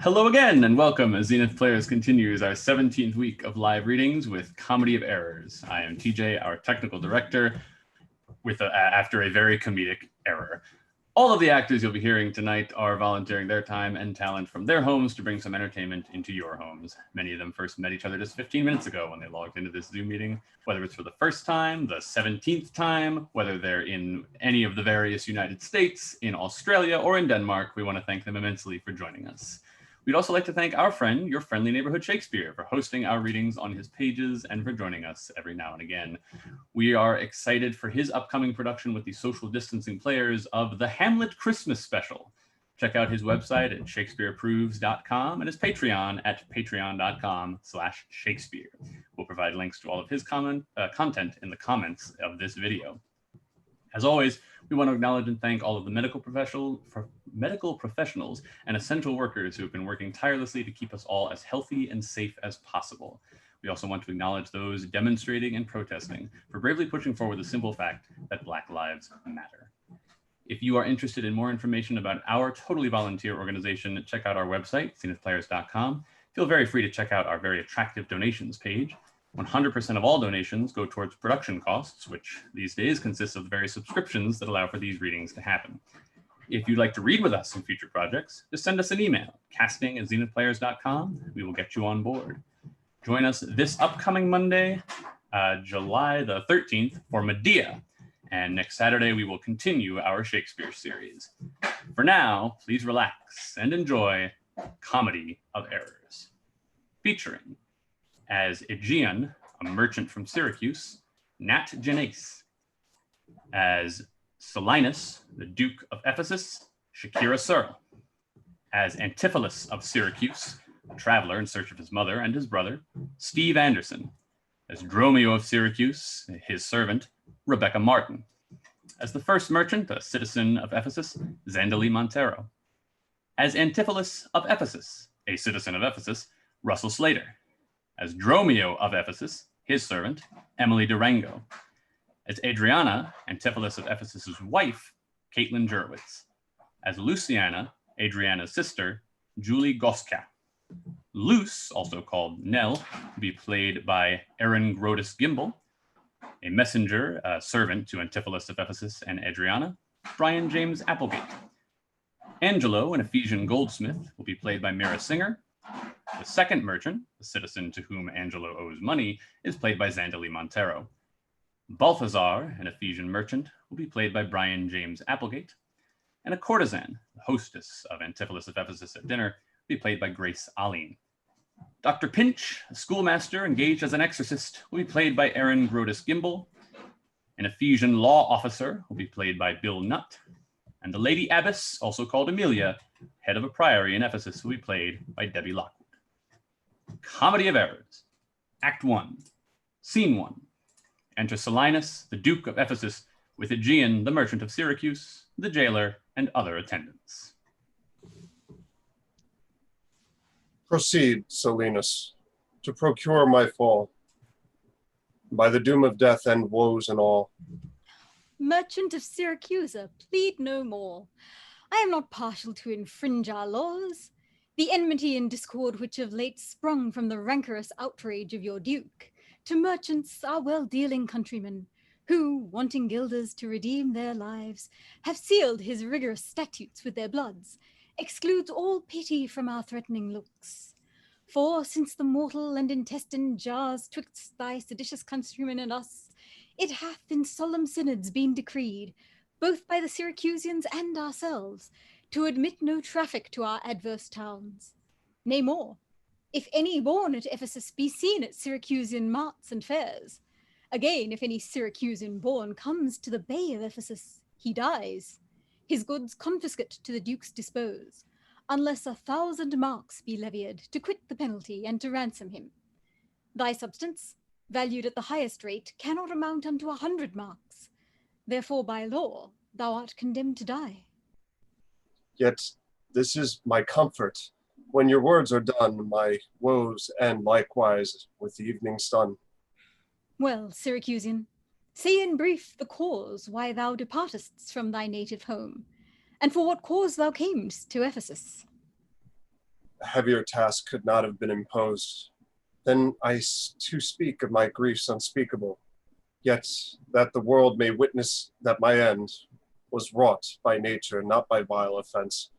Hello again, and welcome as Zenith Players continues our 17th week of live readings with Comedy of Errors. I am TJ, our technical director, after a very comedic error. All of the actors you'll be hearing tonight are volunteering their time and talent from their homes to bring some entertainment into your homes. Many of them first met each other just 15 minutes ago when they logged into this Zoom meeting, whether it's for the first time, the 17th time, whether they're in any of the various United States, in Australia, or in Denmark. We want to thank them immensely for joining us. We'd also like to thank our friend, your friendly neighborhood Shakespeare, for hosting our readings on his pages and for joining us every now and again. We are excited for his upcoming production with the social distancing players of the Hamlet Christmas Special. Check out his website at shakespeareapproves.com and his Patreon at patreon.com/Shakespeare. We'll provide links to all of his content in the comments of this video. As always, we want to acknowledge and thank all of the medical professionals and essential workers who have been working tirelessly to keep us all as healthy and safe as possible. We also want to acknowledge those demonstrating and protesting for bravely pushing forward the simple fact that Black lives matter. If you are interested in more information about our totally volunteer organization, check out our website, zenithplayers.com. Feel very free to check out our very attractive donations page. 100% of all donations go towards production costs, which these days consists of the various subscriptions that allow for these readings to happen. If you'd like to read with us in future projects, just send us an email, casting@zenithplayers.com. We will get you on board. Join us this upcoming Monday, July the 13th, for Medea. And next Saturday, we will continue our Shakespeare series. For now, please relax and enjoy Comedy of Errors, featuring as Aegeon, a merchant from Syracuse, Nat Genace; as Silenus, the Duke of Ephesus, Shakira Searle; as Antipholus of Syracuse, a traveler in search of his mother and his brother, Steve Anderson; as Dromio of Syracuse, his servant, Rebecca Martin; as the first merchant, a citizen of Ephesus, Zandali Montero; as Antipholus of Ephesus, a citizen of Ephesus, Russell Slater; as Dromio of Ephesus, his servant, Emily Durango; as Adriana, Antipholus of Ephesus's wife, Caitlin Jurwitz; as Luciana, Adriana's sister, Julie Goska; Luce, also called Nell, will be played by Erin Grodis Gimble; a messenger, servant to Antipholus of Ephesus and Adriana, Brian James Applegate; Angelo, an Ephesian goldsmith, will be played by Mira Singer. The second merchant, the citizen to whom Angelo owes money, is played by Zandali Montero. Balthazar, an Ephesian merchant, will be played by Brian James Applegate. And a courtesan, the hostess of Antipholus of Ephesus at dinner, will be played by Grace Aline. Dr. Pinch, a schoolmaster engaged as an exorcist, will be played by Erin Grodis Gimble. An Ephesian law officer will be played by Bill Nutt. And the Lady Abbess, also called Amelia, head of a priory in Ephesus, will be played by Debbie Lockwood. Comedy of Errors, Act 1, Scene 1. Enter Silenus, the Duke of Ephesus, with Aegeon, the merchant of Syracuse, the jailer, and other attendants. Proceed, Silenus, to procure my fall. By the doom of death end woes and all. Merchant of Syracuse, plead no more. I am not partial to infringe our laws. The enmity and discord which of late sprung from the rancorous outrage of your duke, to merchants, our well-dealing countrymen, who, wanting guilders to redeem their lives, have sealed his rigorous statutes with their bloods, excludes all pity from our threatening looks. For since the mortal and intestine jars twixt thy seditious countrymen and us, it hath in solemn synods been decreed, both by the Syracusians and ourselves, to admit no traffic to our adverse towns. Nay more, if any born at Ephesus be seen at Syracusian marts and fairs, again, if any Syracusian born comes to the bay of Ephesus, he dies, his goods confiscate to the duke's dispose, unless 1,000 marks be levied to quit the penalty and to ransom him. Thy substance, valued at the highest rate, cannot amount unto 100 marks. Therefore, by law, thou art condemned to die. Yet this is my comfort. When your words are done, my woes end likewise with the evening sun. Well, Syracusian, say in brief the cause why thou departest from thy native home, and for what cause thou camest to Ephesus. a heavier task could not have been imposed. Then to speak of my griefs unspeakable, yet that the world may witness that my end was wrought by nature, not by vile offense.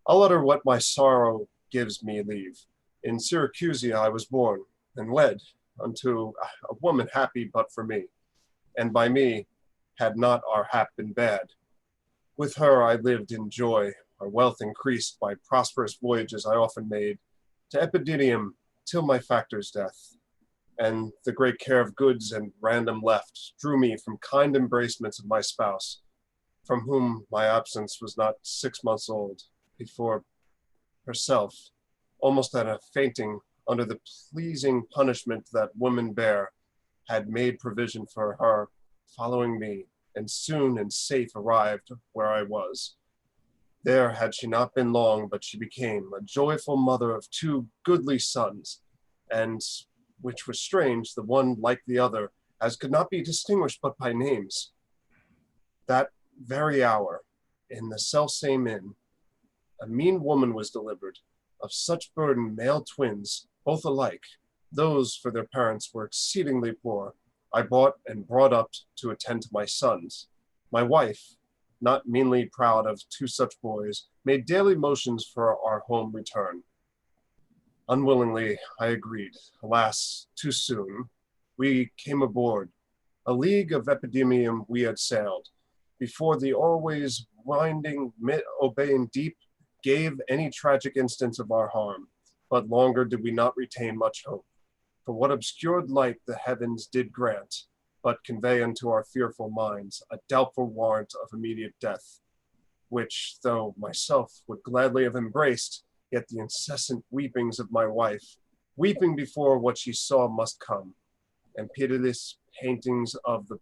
I'll utter what my sorrow gives me leave. In Syracuse I was born, and wed unto a woman happy but for me, and by me had not our hap been bad. With her I lived in joy, our wealth increased by prosperous voyages I often made, to Epidinium till my factor's death. And the great care of goods and random left drew me from kind embracements of my spouse, from whom my absence was not 6 months old, before herself, almost at a fainting under the pleasing punishment that women bear, had made provision for her, following me, and soon and safe arrived where I was. There had she not been long, but she became a joyful mother of 2 goodly sons, and, which was strange, the one like the other, as could not be distinguished but by names. That very hour, in the selfsame inn, a mean woman was delivered, of such burden male twins, both alike. Those for their parents were exceedingly poor, I bought and brought up to attend to my sons. My wife, not meanly proud of 2 such boys, made daily motions for our home return. Unwillingly, I agreed. Alas, too soon. We came aboard. A league of Epidemium we had sailed, before the always winding, obeying deep gave any tragic instance of our harm. But longer did we not retain much hope. For what obscured light the heavens did grant, but convey unto our fearful minds a doubtful warrant of immediate death, which, though myself would gladly have embraced, yet the incessant weepings of my wife, weeping before what she saw must come, and pitiless paintings of the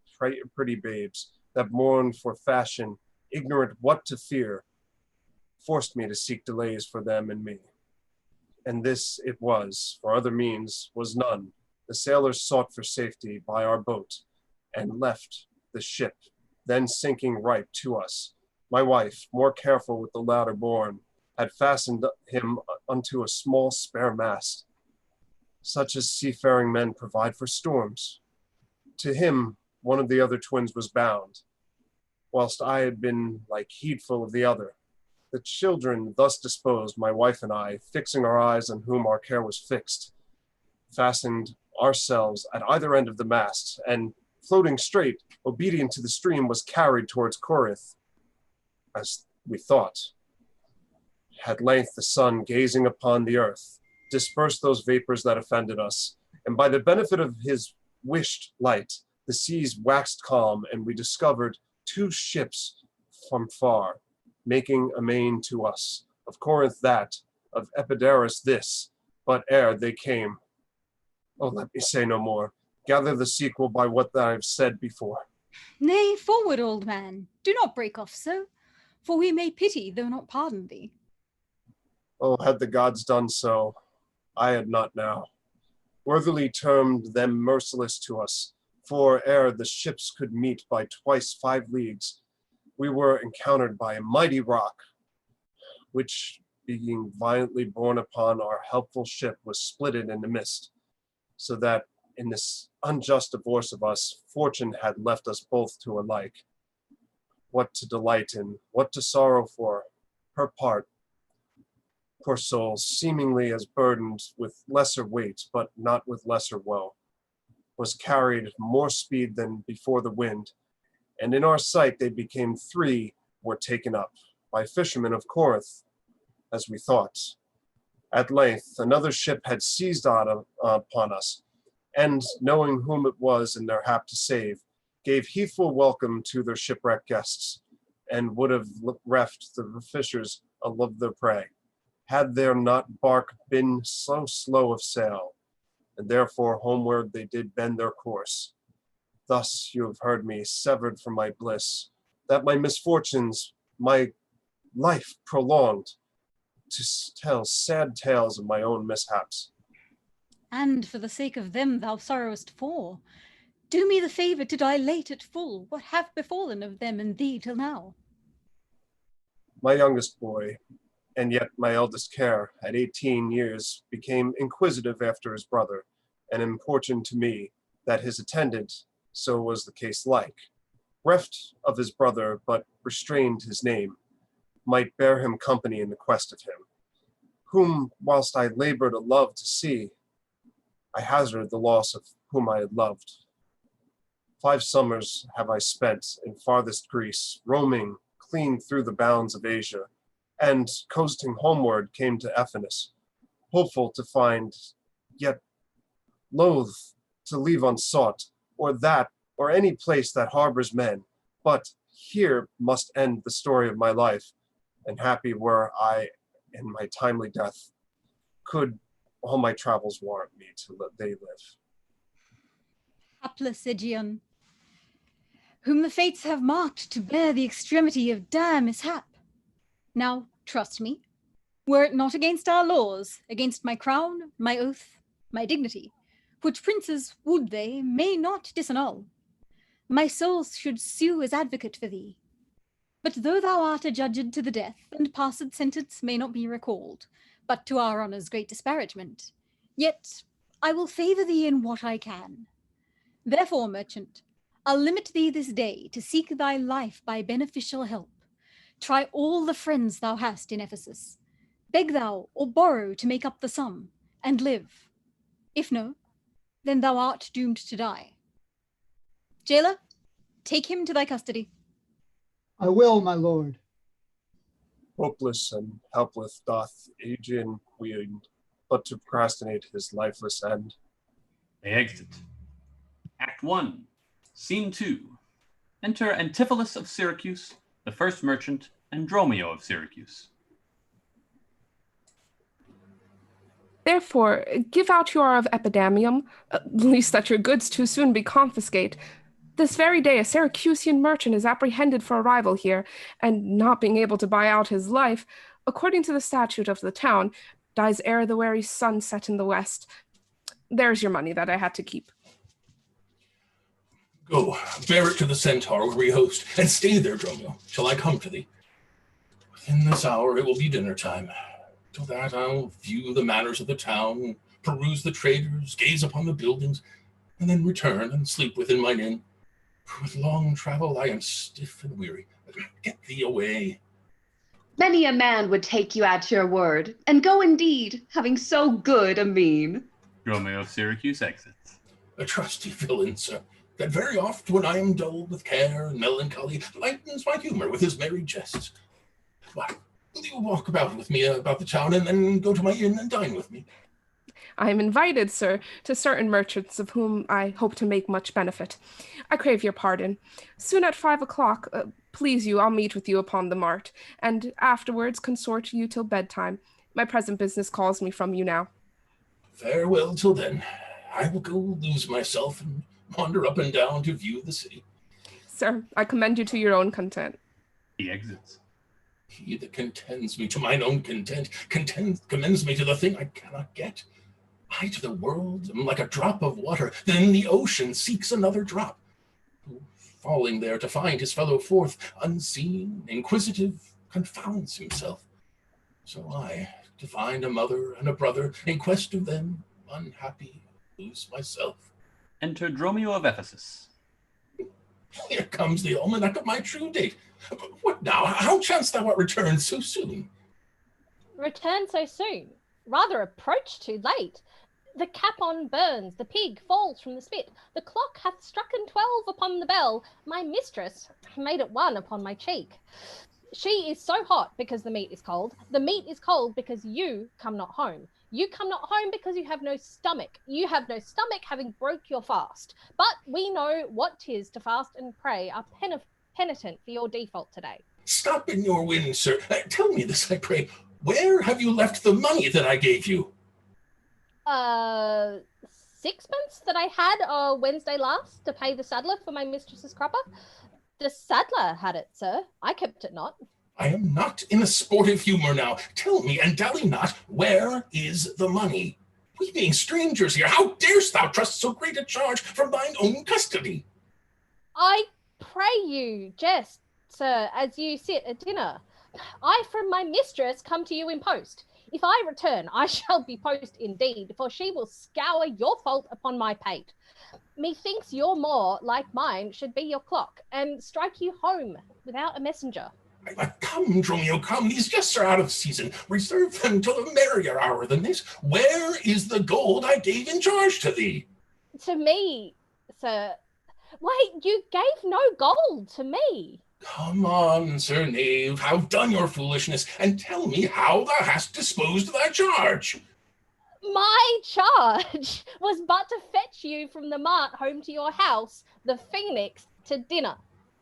pretty babes that mourned for fashion, ignorant what to fear, forced me to seek delays for them and me. And this it was, for other means was none. The sailors sought for safety by our boat, and left the ship, then sinking right to us. My wife, more careful with the latter born, had fastened him unto a small spare mast, such as seafaring men provide for storms. To him, one of the other twins was bound, whilst I had been like heedful of the other. The children thus disposed, my wife and I, fixing our eyes on whom our care was fixed, fastened ourselves at either end of the mast, and floating straight, obedient to the stream, was carried towards Corinth, as we thought. At length the sun, gazing upon the earth, dispersed those vapors that offended us, and by the benefit of his wished light, the seas waxed calm, and we discovered 2 ships from far, making amain to us, of Corinth that, of Epidaurus this, but ere they came, oh, let me say no more, gather the sequel by what I have said before. Nay, forward, old man, do not break off so, for we may pity, though not pardon thee. Oh, had the gods done so, I had not now. Worthily termed them merciless to us, for ere the ships could meet by twice 5 leagues, we were encountered by a mighty rock, which, being violently borne upon our helpful ship, was splitted in the midst, so that in this unjust divorce of us, fortune had left us both to alike. What to delight in, what to sorrow for, her part, poor soul, seemingly as burdened with lesser weight, but not with lesser woe, was carried more speed than before the wind, and in our sight they became 3 were taken up, by fishermen of Corinth, as we thought. At length another ship had seized upon us, and knowing whom it was in their hap to save, gave heedful welcome to their shipwrecked guests, and would have reft the fishers of their prey, had their not bark been so slow of sail, and therefore homeward they did bend their course. Thus you have heard me severed from my bliss, that my misfortunes, my life prolonged, to tell sad tales of my own mishaps. And for the sake of them thou sorrowest for, do me the favour to dilate at full what hath befallen of them and thee till now. My youngest boy, And yet my eldest care, at 18 years, became inquisitive after his brother, and importuned to me that his attendant, so was the case like, reft of his brother, but restrained his name, might bear him company in the quest of him, whom, whilst I labored a love to see, I hazarded the loss of whom I had loved. 5 summers have I spent in farthest Greece, roaming clean through the bounds of Asia, and coasting homeward came to Ephesus, hopeful to find, yet loath to leave unsought, or that, or any place that harbors men. But here must end the story of my life, and happy were I in my timely death, could all my travels warrant me to they live. Hapless Aegeon, whom the fates have marked to bear the extremity of dire mishap. Now, trust me, were it not against our laws, against my crown, my oath, my dignity, which princes, would they, may not disannul, my soul should sue as advocate for thee. But though thou art adjudged to the death, and passed sentence may not be recalled, but to our honour's great disparagement, yet I will favour thee in what I can. Therefore, merchant, I'll limit thee this day to seek thy life by beneficial help. Try all the friends thou hast in Ephesus. Beg thou or borrow to make up the sum, and live. If no, then thou art doomed to die. Jailer, take him to thy custody. I will, my lord. Hopeless and helpless doth Aegeon wield, but to procrastinate his lifeless end. They exit. Act 1, Scene 2. Enter Antipholus of Syracuse, the first merchant, and Dromio of Syracuse. Therefore, give out you are of Epidamium, least that your goods too soon be confiscate. This very day a Syracusian merchant is apprehended for arrival here, and not being able to buy out his life, according to the statute of the town, dies ere the weary sun set in the west. There's your money that I had to keep. Go, bear it to the centaur where we host, and stay there, Dromio, till I come to thee. Within this hour it will be dinner time. Till that I'll view the manners of the town, peruse the traders, gaze upon the buildings, and then return and sleep within mine inn. For with long travel I am stiff and weary. Get thee away. Many a man would take you at your word, and go indeed, having so good a mien. Dromio of Syracuse exits. A trusty villain, sir, that very oft when I am dulled with care and melancholy, lightens my humor with his merry jests. Why, will you walk about with me about the town, and then go to my inn and dine with me? I am invited, sir, to certain merchants of whom I hope to make much benefit. I crave your pardon. Soon at 5 o'clock, please you, I'll meet with you upon the mart, and afterwards consort you till bedtime. My present business calls me from you now. Farewell till then. I will go lose myself and wander up and down to view the city. Sir, I commend you to your own content. He exits. He that contends me to mine own content, commends me to the thing I cannot get. I to the world am like a drop of water that in the ocean seeks another drop, who, falling there to find his fellow forth, unseen, inquisitive, confounds himself. So I, to find a mother and a brother, in quest of them, unhappy, lose myself. Enter Dromio of Ephesus. Here comes the almanac of my true date. What now? How chanced thou art returned so soon? Return so soon? Rather approach too late. The capon burns, the pig falls from the spit. The clock hath strucken 12 upon the bell. My mistress made it 1 upon my cheek. She is so hot because the meat is cold. The meat is cold because you come not home. You come not home because you have no stomach. You have no stomach, having broke your fast. But we know what 'tis to fast and pray, are penitent for your default today. Stop in your wind, sir. Tell me this, I pray. Where have you left the money that I gave you? 6pence that I had Wednesday last to pay the saddler for my mistress's cropper. The saddler had it, sir. I kept it not. I am not in a sportive humor now. Tell me, and dally not, where is the money? We being strangers here, how darest thou trust so great a charge from thine own custody? I pray you, jest, sir, as you sit at dinner. I from my mistress come to you in post. If I return, I shall be post indeed, for she will scour your fault upon my pate. Methinks your more, like mine, should be your clock, and strike you home without a messenger. Come, Dromio, come. These jests are out of season. Reserve them till a merrier hour than this. Where is the gold I gave in charge to thee? To me, sir. Wait, you gave no gold to me. Come on, sir knave, have done your foolishness, and tell me how thou hast disposed of thy charge. My charge was but to fetch you from the mart home to your house, the Phoenix, to dinner.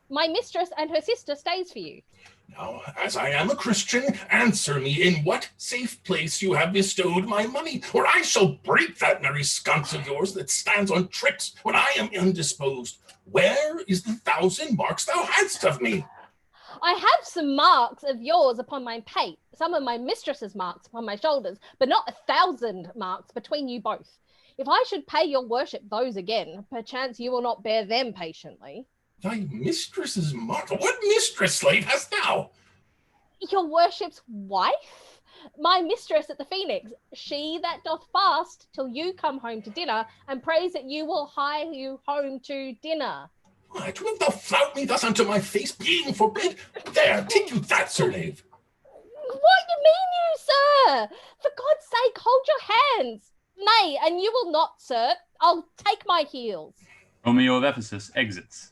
My mistress and her sister stays for you. Now, as I am a Christian, answer me in what safe place you have bestowed my money, or I shall break that merry sconce of yours that stands on tricks when I am indisposed. Where is the 1,000 marks thou hadst of me? I have some marks of yours upon my pate, some of my mistress's marks upon my shoulders, but not 1,000 marks between you both. If I should pay your worship those again, perchance you will not bear them patiently. Thy mistress's mark? What mistress, slave, hast thou? Your worship's wife? My mistress at the Phoenix, she that doth fast till you come home to dinner, and prays that you will hie you home to dinner. What, wilt thou flout me thus unto my face, being forbid? There, take you that, sir knave. What you mean, you, sir? For God's sake, hold your hands. Nay, and you will not, sir. I'll take my heels. Romeo of Ephesus exits.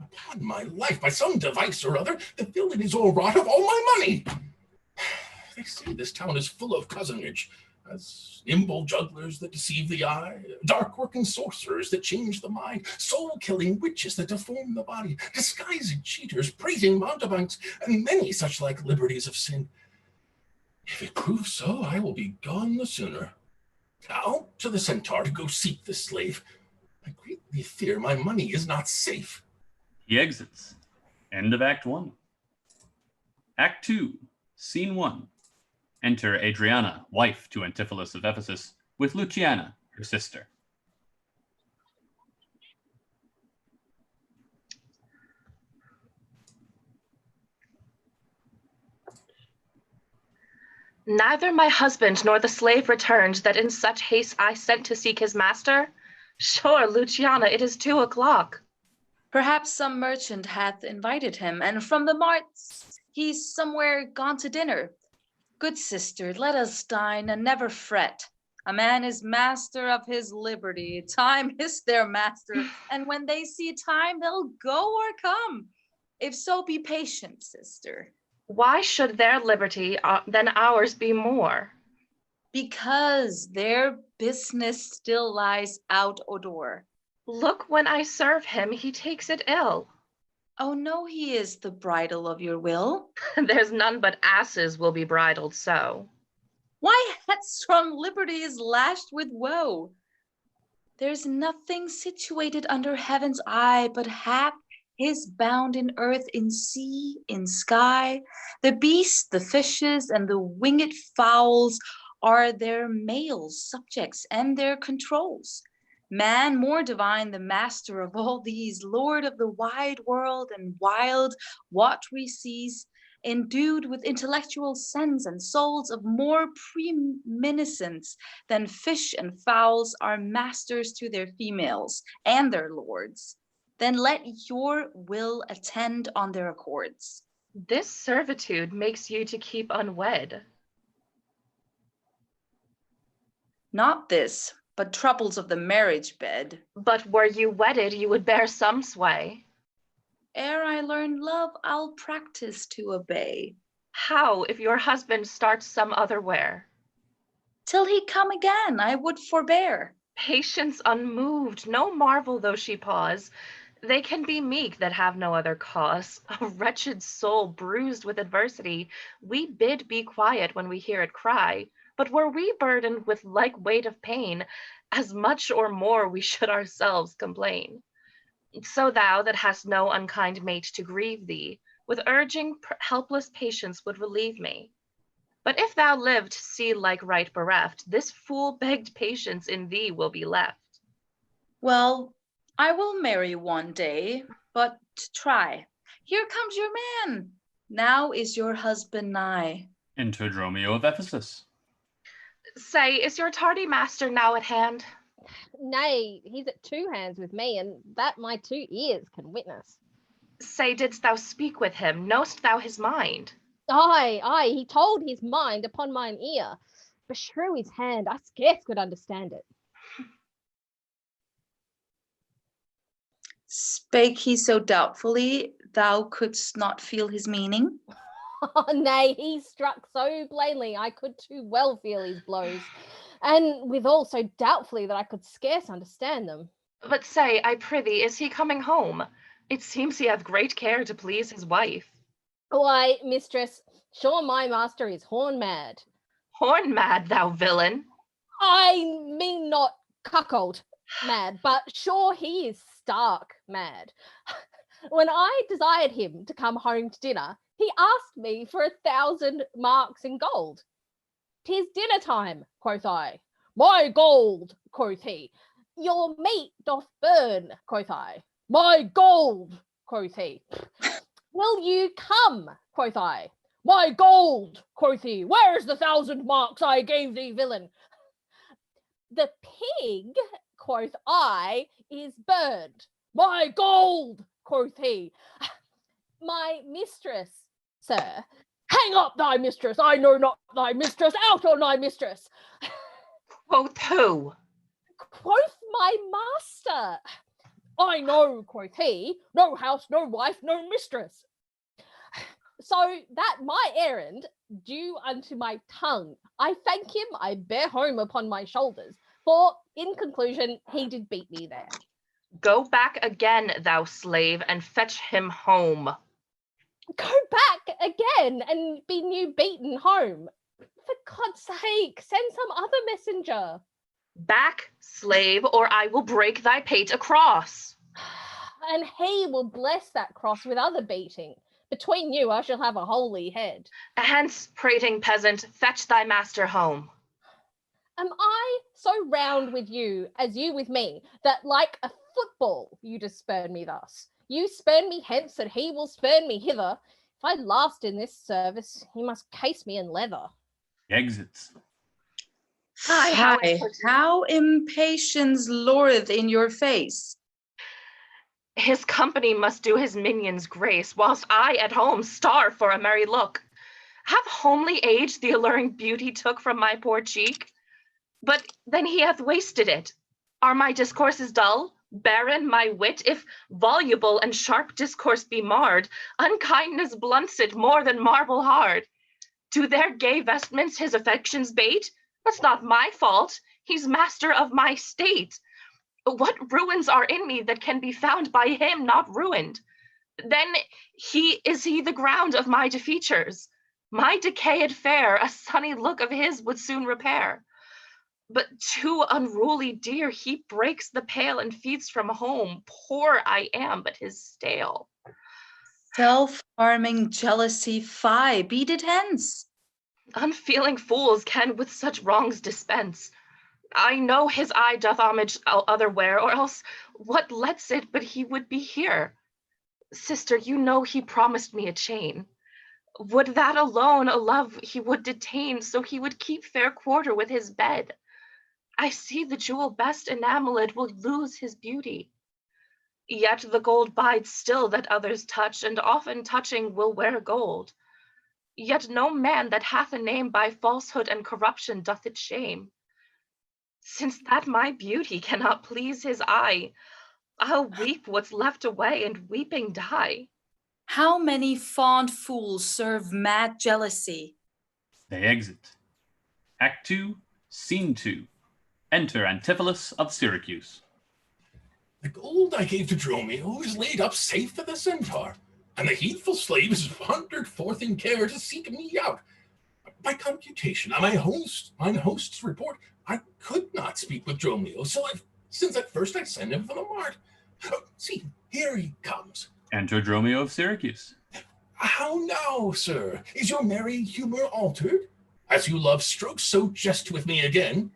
Upon my life, by some device or other, the villain is all wrought of all my money. They say this town is full of cousinage, as nimble jugglers that deceive the eye, dark-working sorcerers that change the mind, soul-killing witches that deform the body, disguised cheaters, prating mountebanks, and many such like liberties of sin. If it prove so, I will be gone the sooner. Out to the Centaur to go seek this slave. I greatly fear my money is not safe. He exits. End of Act 1. Act 2, Scene 1. Enter Adriana, wife to Antipholus of Ephesus, with Luciana, her sister. Neither my husband nor the slave returned that in such haste I sent to seek his master. Sure, Luciana, it is 2 o'clock. Perhaps some merchant hath invited him, and from the marts he's somewhere gone to dinner. Good sister, let us dine and never fret. A man is master of his liberty. Time is their master, and when they see time, they'll go or come. If so, be patient, sister. Why should their liberty than ours be more? Because their business still lies out o' door. Look, when I serve him, he takes it ill. Oh, no, he is the bridle of your will. There's none but asses will be bridled so. Why, headstrong liberty is lashed with woe. There's nothing situated under heaven's eye but hath his bound in earth, in sea, in sky. The beasts, the fishes, and the winged fowls are their males, subjects, and their controls. Man more divine, the master of all these, lord of the wide world and wild watery seas, endued with intellectual sense and souls of more preeminence than fish and fowls, are masters to their females and their lords. Then let your will attend on their accords. This servitude makes you to keep unwed. Not this, but troubles of the marriage bed. But were you wedded, you would bear some sway. Ere I learn love, I'll practice to obey. How, if your husband starts some other where? Till he come again, I would forbear. Patience unmoved, no marvel though she pause. They can be meek that have no other cause. A wretched soul bruised with adversity, we bid be quiet when we hear it cry. But were we burdened with like weight of pain, as much or more we should ourselves complain. So thou that hast no unkind mate to grieve thee, with urging helpless patience would relieve me. But if thou live to see like right bereft, this fool begged patience in thee will be left. Well, I will marry one day, but try. Here comes your man. Now is your husband nigh. Enter Dromio of Ephesus. Say, is your tardy master now at hand? Nay, he's at 2 hands with me, and that my 2 ears can witness. Say, didst thou speak with him? Knowst thou his mind? Aye, he told his mind upon mine ear. Beshrew his hand, I scarce could understand it. Spake he so doubtfully, thou couldst not feel his meaning? Oh, nay, he struck so plainly I could too well feel his blows, and withal so doubtfully that I could scarce understand them. But say, I prithee, is he coming home? It seems he hath great care to please his wife. Why, mistress, sure my master is horn mad. Horn mad, thou villain? I mean not cuckold mad, but sure he is stark mad. When I desired him to come home to dinner, he asked me for 1,000 marks in gold. "'Tis dinner time," quoth I. "My gold," quoth he. "Your meat doth burn," quoth I. "My gold," quoth he. "Will you come?" quoth I. "My gold," quoth he. "Where's the 1,000 marks I gave thee, villain?" "The pig," quoth I, "is burned." "My gold," quoth he. "My mistress, sir." "Hang up thy mistress, I know not thy mistress, out on thy mistress." Quoth who? "Quoth my master." "I know," quoth he, "no house, no wife, no mistress." So that my errand, due unto my tongue, I thank him, I bear home upon my shoulders, for in conclusion, he did beat me there. Go back again, thou slave, and fetch him home. Go back again and be new beaten home. For God's sake, send some other messenger. Back, slave, or I will break thy pate across. And he will bless that cross with other beating. Between you, I shall have a holy head. Hence, prating peasant, fetch thy master home. Am I so round with you as you with me, that like a football you just spurn me thus? You spurn me hence, and he will spurn me hither. If I last in this service, he must case me in leather. He exits. Hi, how impatience lureth in your face. His company must do his minions grace, whilst I at home starve for a merry look. Have homely age the alluring beauty took from my poor cheek? But then he hath wasted it. Are my discourses dull? Barren my wit? If voluble and sharp discourse be marred, unkindness blunts it more than marble hard. Do their gay vestments his affections bait? That's not my fault. He's master of my state. What ruins are in me that can be found by him not ruined? Then is he the ground of my defeatures? My decayed fair a sunny look of his would soon repair. But too unruly dear, he breaks the pale and feeds from home. Poor I am, but his stale. Self-harming jealousy, fie, beat it hence. Unfeeling fools can with such wrongs dispense. I know his eye doth homage otherwhere, or else what lets it but he would be here? Sister, you know he promised me a chain. Would that alone a love he would detain, so he would keep fair quarter with his bed. I see the jewel best enameled will lose his beauty. Yet the gold bides still that others touch, and often touching will wear gold. Yet no man that hath a name by falsehood and corruption doth it shame. Since that my beauty cannot please his eye, I'll weep what's left away and weeping die. How many fond fools serve mad jealousy? They exit. Act 2, Scene 2. Enter Antipholus of Syracuse. The gold I gave to Dromio is laid up safe for the centaur, and the heedful slaves wandered forth in care to seek me out. By computation, on mine host's report, I could not speak with Dromio, since at first I sent him for the mart. See, here he comes. Enter Dromio of Syracuse. How now, sir? Is your merry humor altered? As you love strokes, so jest with me again.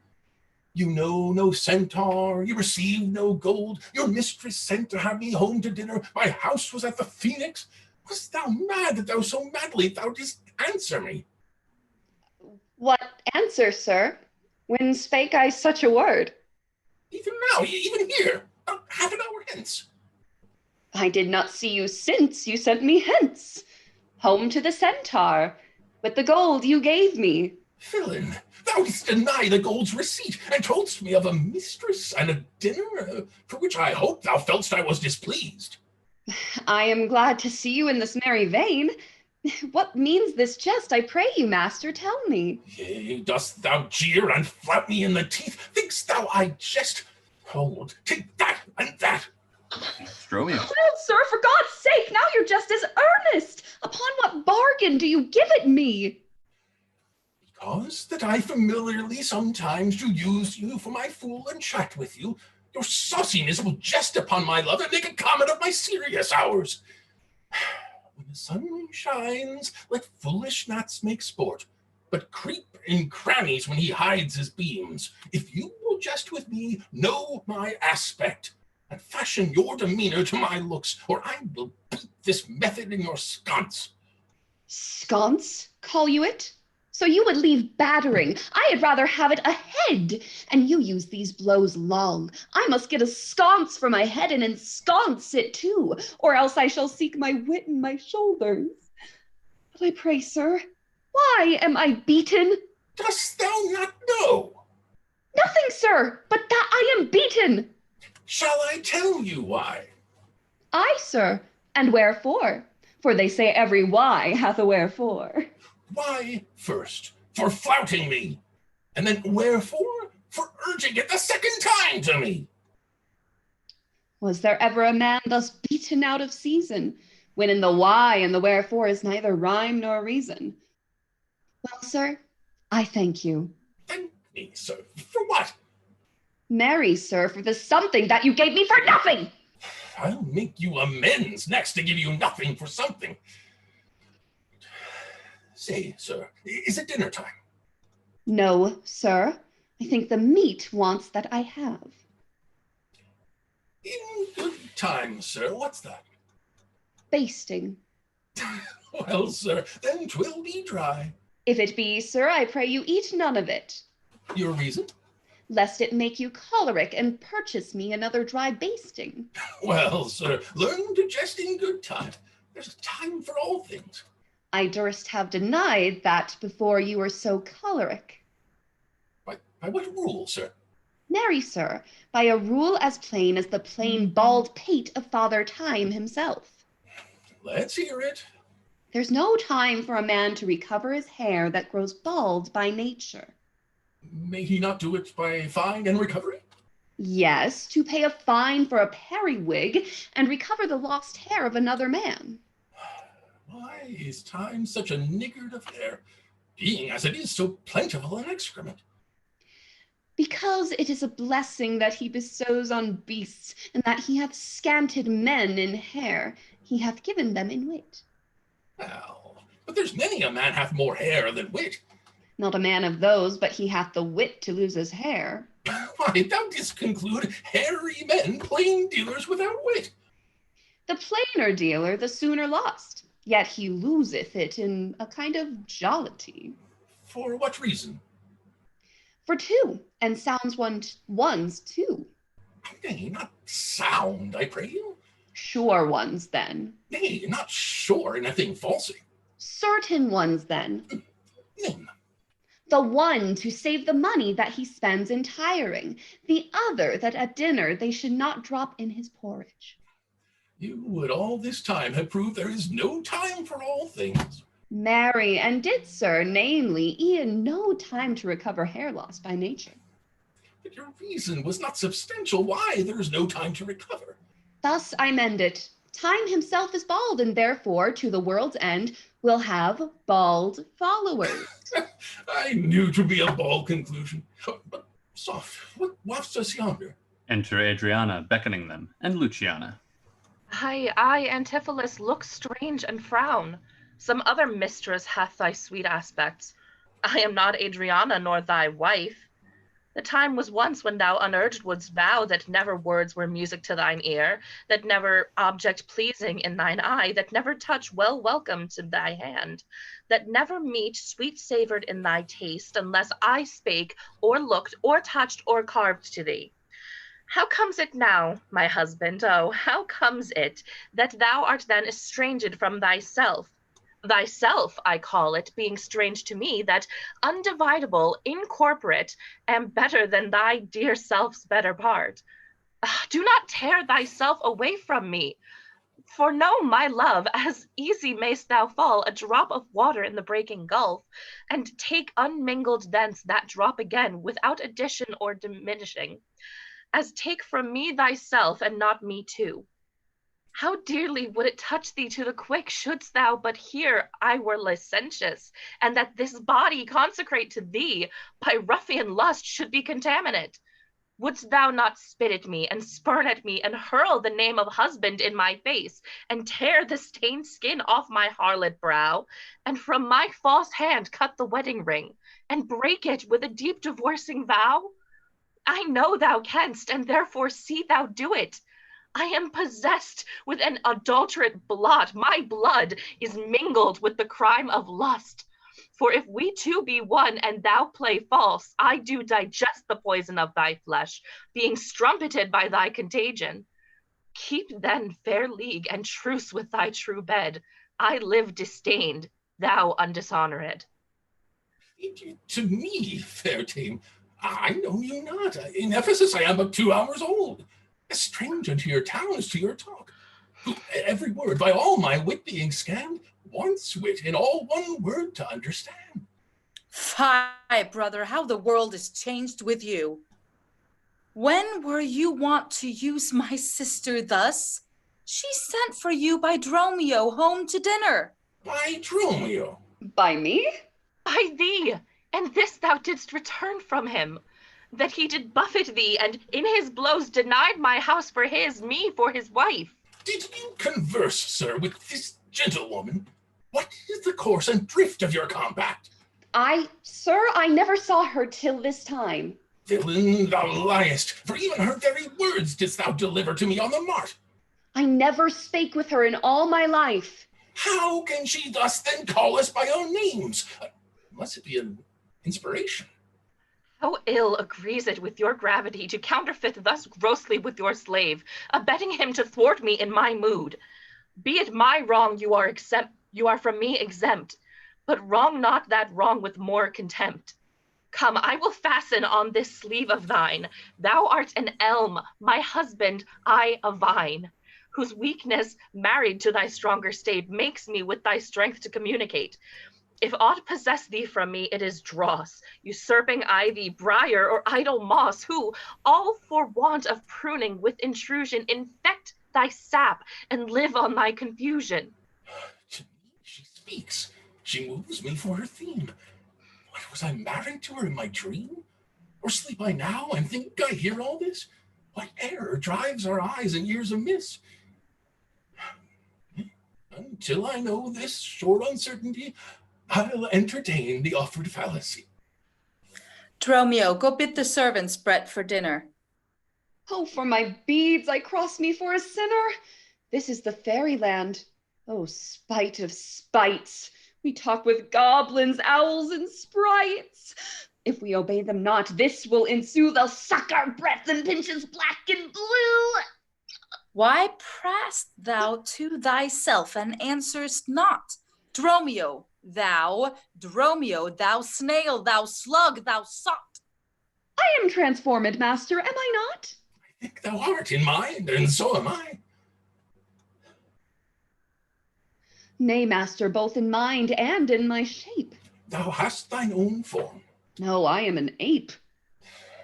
You know no centaur, you receive no gold. Your mistress sent to have me home to dinner. My house was at the Phoenix. Wast thou mad that thou so madly thou didst answer me? What answer, sir? When spake I such a word? Even now, even here, about half an hour hence. I did not see you since you sent me hence, home to the centaur, with the gold you gave me. Villain, thou didst deny the gold's receipt, and toldst me of a mistress and a dinner, for which I hope thou feltst I was displeased. I am glad to see you in this merry vein. What means this jest, I pray you, master, tell me. Yea, dost thou jeer and flout me in the teeth? Think'st thou I jest? Hold, take that and that. Dromio. Well, sir, for God's sake, now your jest is earnest. Upon what bargain do you give it me? Because that I familiarly sometimes do use you for my fool and chat with you, your sauciness will jest upon my love and make a comment of my serious hours. When the sun shines, let foolish gnats make sport, but creep in crannies when he hides his beams. If you will jest with me, know my aspect, and fashion your demeanor to my looks, or I will beat this method in your sconce. Sconce, call you it? So you would leave battering. I had rather have it a head, and you use these blows long. I must get a sconce for my head and ensconce it too, or else I shall seek my wit in my shoulders. But I pray, sir, why am I beaten? Dost thou not know? Nothing, sir, but that I am beaten. Shall I tell you why? Aye, sir, and wherefore? For they say every why hath a wherefore. Why, first, for flouting me, and then wherefore? For urging it the second time to me. Was there ever a man thus beaten out of season, when in the why and the wherefore is neither rhyme nor reason? Well, sir, I thank you. Thank me, sir, for what? Marry, sir, for the something that you gave me for nothing. I'll make you amends next to give you nothing for something. Say, sir, is it dinner time? No, sir. I think the meat wants that I have. In good time, sir. What's that? Basting. Well, sir, then 'twill be dry. If it be, sir, I pray you eat none of it, Your reason? lest it make you choleric and purchase me another dry basting. Well, sir, learn to jest in good time. There's a time for all things. I durst have denied that before you were so choleric. By what rule, sir? Marry, sir, by a rule as plain as the plain bald pate of Father Time himself. Let's hear it. There's no time for a man to recover his hair that grows bald by nature. May he not do it by fine and recovery? Yes, to pay a fine for a periwig and recover the lost hair of another man. Why is time such a niggard of hair, being as it is so plentiful an excrement? Because it is a blessing that he bestows on beasts, and that he hath scanted men in hair, he hath given them in wit. Well, but there's many a man hath more hair than wit. Not a man of those, but he hath the wit to lose his hair. Why, thou didst conclude hairy men plain dealers without wit. The plainer dealer, the sooner lost, yet he loseth it in a kind of jollity. For what reason? For two, and sounds ones too. Nay, not sound, I pray you. Sure ones, then. Nay, not sure in a thing falsing. Certain ones, then. Name. The one to save the money that he spends in tiring, the other that at dinner they should not drop in his porridge. You would all this time have proved there is no time for all things. Marry, and did, sir, namely, e'en no time to recover hair loss by nature. But your reason was not substantial why there is no time to recover. Thus I mend it. Time himself is bald, and therefore, to the world's end, will have bald followers. I knew 'twould be a bald conclusion. But soft, what wafts us yonder? Enter Adriana, beckoning them, and Luciana. I, Antipholus, look strange and frown. Some other mistress hath thy sweet aspects. I am not Adriana, nor thy wife. The time was once when thou unurged wouldst vow that never words were music to thine ear, that never object pleasing in thine eye, that never touch well welcome to thy hand, that never meat sweet savoured in thy taste, unless I spake, or looked, or touched, or carved to thee. How comes it now, my husband, oh, how comes it that thou art then estranged from thyself? Thyself, I call it, being strange to me, that undividable, incorporate, am better than thy dear self's better part. Do not tear thyself away from me, for know, my love, as easy mayst thou fall a drop of water in the breaking gulf, and take unmingled thence that drop again, without addition or diminishing, as take from me thyself, and not me too. How dearly would it touch thee to the quick, shouldst thou but hear I were licentious, and that this body consecrate to thee by ruffian lust should be contaminate? Wouldst thou not spit at me, and spurn at me, and hurl the name of husband in my face, and tear the stained skin off my harlot brow, and from my false hand cut the wedding ring, and break it with a deep divorcing vow? I know thou canst, and therefore see thou do it. I am possessed with an adulterate blot. My blood is mingled with the crime of lust. For if we two be one, and thou play false, I do digest the poison of thy flesh, being strumpeted by thy contagion. Keep then fair league and truce with thy true bed. I live disdained, thou undishonoured. To me, fair dame, I know you not. In Ephesus I am but 2 hours old, a stranger to your towns, to your talk. Every word, by all my wit being scanned, wants wit in all one word to understand. Fie, brother, how the world is changed with you. When were you wont to use my sister thus? She sent for you by Dromio home to dinner. By Dromio? By me? By thee, and this thou didst return from him, that he did buffet thee, and in his blows denied my house for his, me for his wife. Did you converse, sir, with this gentlewoman? What is the course and drift of your compact? Sir, I never saw her till this time. Villain, thou liest, for even her very words didst thou deliver to me on the mart. I never spake with her in all my life. How can she thus then call us by our names? Unless it be an inspiration. How ill agrees it with your gravity to counterfeit thus grossly with your slave, abetting him to thwart me in my mood. Be it my wrong you are from me exempt, but wrong not that wrong with more contempt. Come, I will fasten on this sleeve of thine. Thou art an elm, my husband, I a vine, whose weakness, married to thy stronger state, makes me with thy strength to communicate. If aught possess thee from me, it is dross, usurping ivy, briar, or idle moss, who, all for want of pruning with intrusion, infect thy sap and live on thy confusion. To me she speaks. She moves me for her theme. What, was I married to her in my dream? Or sleep I now and think I hear all this? What error drives our eyes and ears amiss? Until I know this short uncertainty, I'll entertain the offered fallacy. Dromio, go bid the servants bret for dinner. Oh, for my beads, I cross me for a sinner. This is the fairyland. Oh, spite of spites. We talk with goblins, owls, and sprites. If we obey them not, this will ensue. They'll suck our breath and pinch us black and blue. Why prayest thou to thyself and answerest not? Dromio, thou snail, thou slug, thou sot. I am transformed, master, am I not? I think thou art in mind, and so am I. Nay, master, both in mind and in my shape. Thou hast thine own form. No, I am an ape.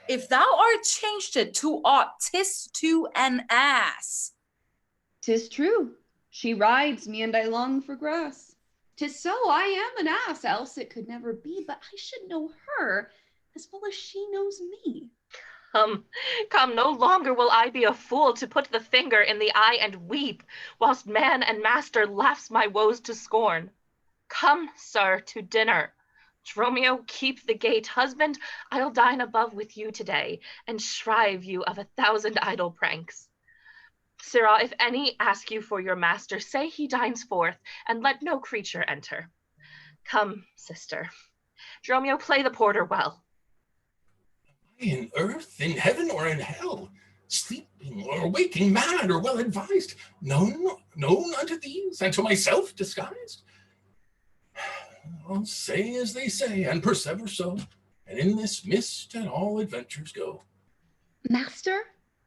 If thou art changed it to aught, 'tis to an ass. 'Tis true. She rides me, and I long for grass. 'Tis so, I am an ass, else it could never be. But I should know her as well as she knows me. Come, no longer will I be a fool to put the finger in the eye and weep, whilst man and master laughs my woes to scorn. Come, sir, to dinner. Dromio, keep the gate. Husband, I'll dine above with you today, and shrive you of 1,000 idle pranks. Sirrah, if any ask you for your master, say he dines forth, and let no creature enter. Come, sister. Dromio, play the porter well. In earth, in heaven, or in hell, sleeping or waking, mad or well advised, known unto these, and to myself disguised. I'll say as they say, and persever so, and in this mist and all adventures go. Master,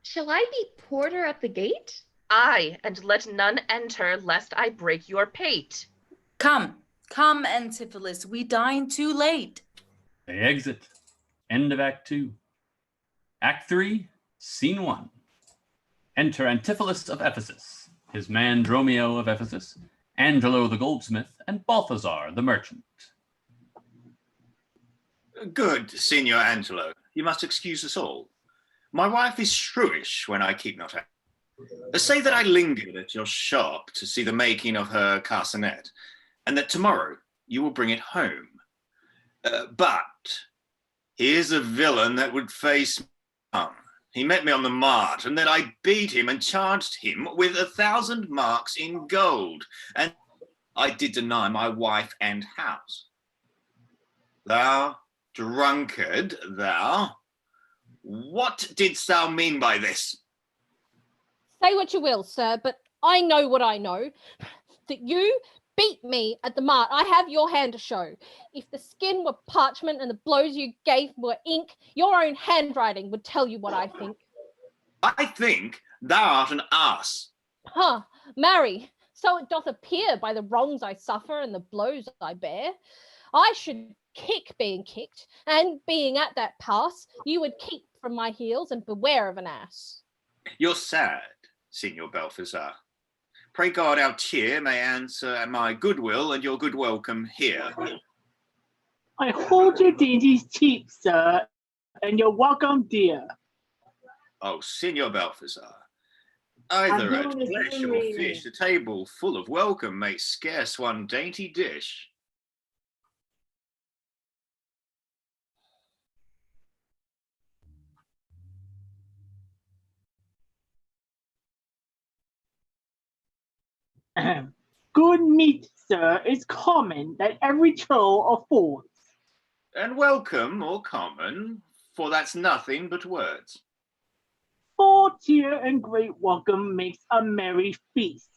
shall I be porter at the gate? Aye, and let none enter, lest I break your pate. Come, Antipholus, we dine too late. They exit. End of Act 2. Act 3, Scene 1. Enter Antipholus of Ephesus, his man Dromio of Ephesus, Angelo the goldsmith, and Balthazar the merchant. Good, Signor Angelo. You must excuse us all. My wife is shrewish when I keep not out. Say that I lingered at your shop to see the making of her carcanet, and that tomorrow you will bring it home. But here's a villain that would face me. He met me on the mart, and that I beat him and charged him with 1,000 marks in gold, and I did deny my wife and house. Thou drunkard, thou, what didst thou mean by this? Say what you will, sir, but I know what I know. That you beat me at the mart. I have your hand to show. If the skin were parchment and the blows you gave were ink, your own handwriting would tell you what I think. I think thou art an ass. Huh, marry, so it doth appear by the wrongs I suffer and the blows I bear. I should kick being kicked, and being at that pass, you would keep from my heels and beware of an ass. You're sad, Signor Balthazar. Pray God our cheer may answer my goodwill and your good welcome here. I hold your dainties cheap, sir, and you're welcome, dear. Oh, Signor Balthazar, either at flesh or fish, a table full of welcome makes scarce one dainty dish. Good meat, sir, is common that every troll affords. And welcome or common, for that's nothing but words. Full cheer and great welcome makes a merry feast.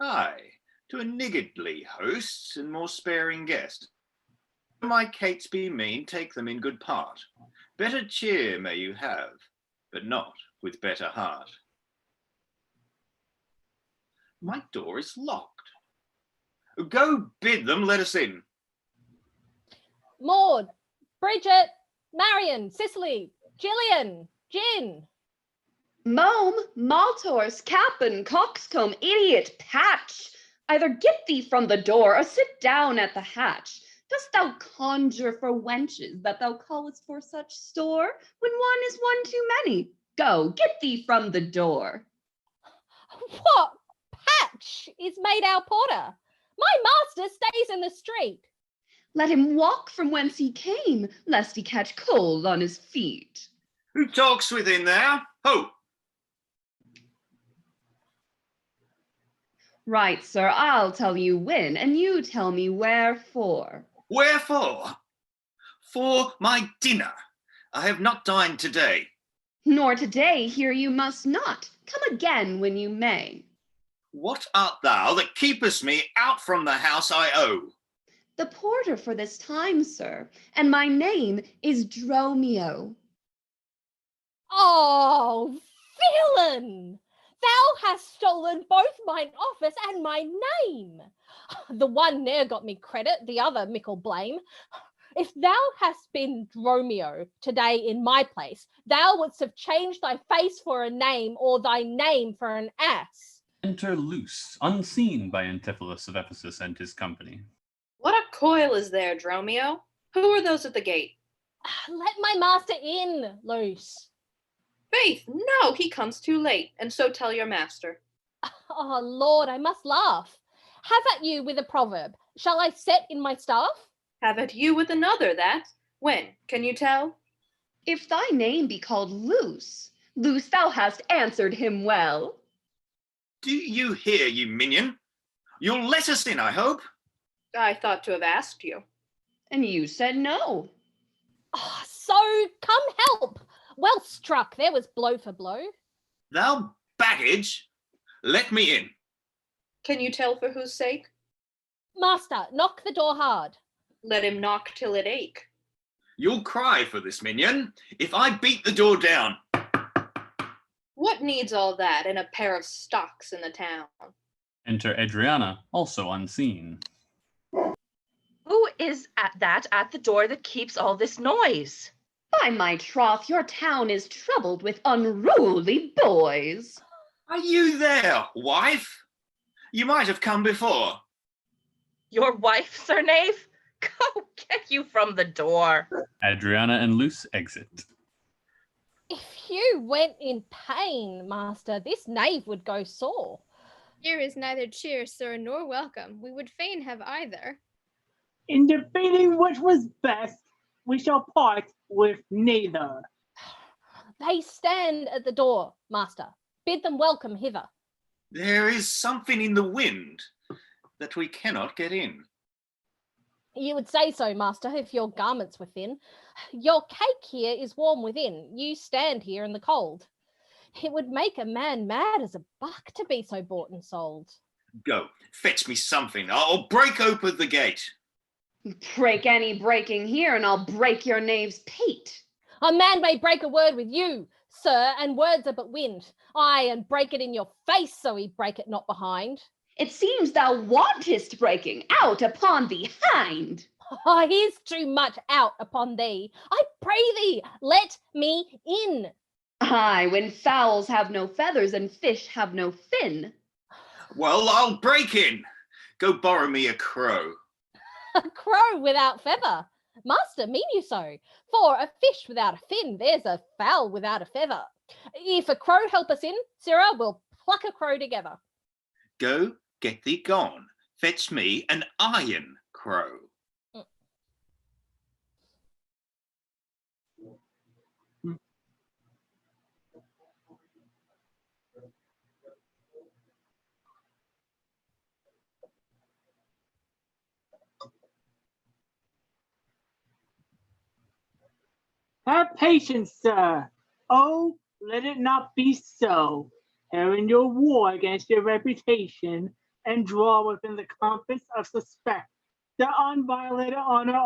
Aye, to a niggardly host and more sparing guest. My cates be mean, take them in good part. Better cheer may you have, but not with better heart. My door is locked. Go bid them let us in. Maud, Bridget, Marion, Cicely, Gillian, Gin. Mome, Maltors, Capon, Coxcomb, Idiot, Patch. Either get thee from the door, or sit down at the hatch. Dost thou conjure for wenches that thou callest for such store, when one is one too many? Go, get thee from the door. What? Patch is made our porter. My master stays in the street. Let him walk from whence he came, lest he catch cold on his feet. Who talks within there? Ho! Right, sir, I'll tell you when, and you tell me wherefore. Wherefore? For my dinner. I have not dined today. Nor today here you must not. Come again when you may. What art thou that keepest me out from the house I owe? The porter for this time, sir, and my name is Dromio. Oh, villain! Thou hast stolen both mine office and my name. The one ne'er got me credit, the other mickle blame. If thou hast been Dromio today in my place, thou wouldst have changed thy face for a name, or thy name for an ass. Enter Luce, unseen by Antipholus of Ephesus and his company. What a coil is there, Dromio? Who are those at the gate? Let my master in, Luce. Faith, no, he comes too late, and so tell your master. Oh, Lord, I must laugh. Have at you with a proverb. Shall I set in my staff? Have at you with another that. When, can you tell? If thy name be called Luce, Luce, thou hast answered him well. Do you hear, you minion? You'll let us in, I hope. I thought to have asked you. And you said no. Oh, so come help. Well struck. There was blow for blow. Thou baggage, let me in. Can you tell for whose sake? Master, knock the door hard. Let him knock till it ache. You'll cry for this, minion, if I beat the door down. What needs all that and a pair of stocks in the town? Enter Adriana, also unseen. Who is at the door that keeps all this noise? By my troth, your town is troubled with unruly boys. Are you there, wife? You might have come before. Your wife, Sir Knave? Go get you from the door. Adriana and Luce exit. If you went in pain, master, this knave would go sore. Here is neither cheer, sir, nor welcome. We would fain have either. In debating which was best, we shall part with neither. They stand at the door, master. Bid them welcome hither. There is something in the wind that we cannot get in. You would say so, master, if your garments were thin. Your cake here is warm within. You stand here in the cold. It would make a man mad as a buck to be so bought and sold. Go, fetch me something. I'll break open the gate. Break any breaking here, and I'll break your knave's pate. A man may break a word with you, sir, and words are but wind. Aye, and break it in your face, so he break it not behind. It seems thou wantest breaking out upon thee hind. Oh, here's too much out upon thee. I pray thee, let me in. Aye, when fowls have no feathers and fish have no fin. Well, I'll break in. Go borrow me a crow. A crow without feather. Master, mean you so? For a fish without a fin, there's a fowl without a feather. If a crow help us in, Sirrah, we'll pluck a crow together. Go, get thee gone. Fetch me an iron crow. Have patience, sir. Oh, let it not be so. Herring your war against your reputation and draw within the compass of suspect the unviolated honor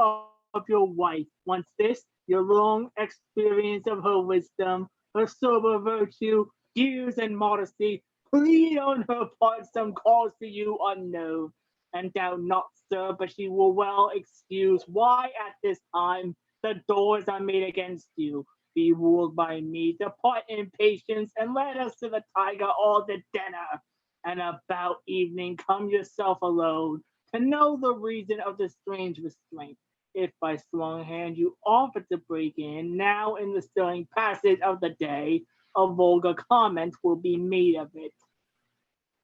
of your wife. Once this, your long experience of her wisdom, her sober virtue, years and modesty, plead on her part some cause to you unknown. And doubt not, sir, but she will well excuse why at this time the doors are made against you. Be ruled by me. Depart in patience and let us to the tiger all the dinner. And about evening come yourself alone to know the reason of the strange restraint. If by strong hand you offer to break in, now in the stirring passage of the day, a vulgar comment will be made of it.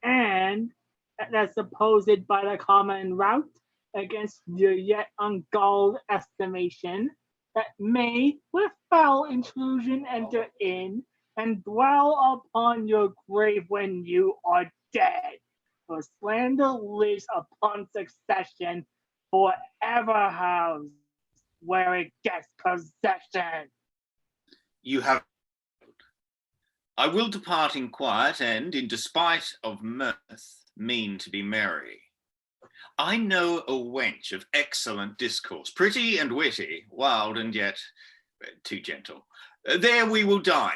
And as supposed by the common route, against your yet ungulled estimation, that may with foul intrusion enter in and dwell upon your grave when you are dead. For slander lives upon succession, forever housed where it gets possession. You have. I will depart in quiet and, in despite of mirth, mean to be merry. I know a wench of excellent discourse, pretty and witty, wild and yet too gentle. There we will dine.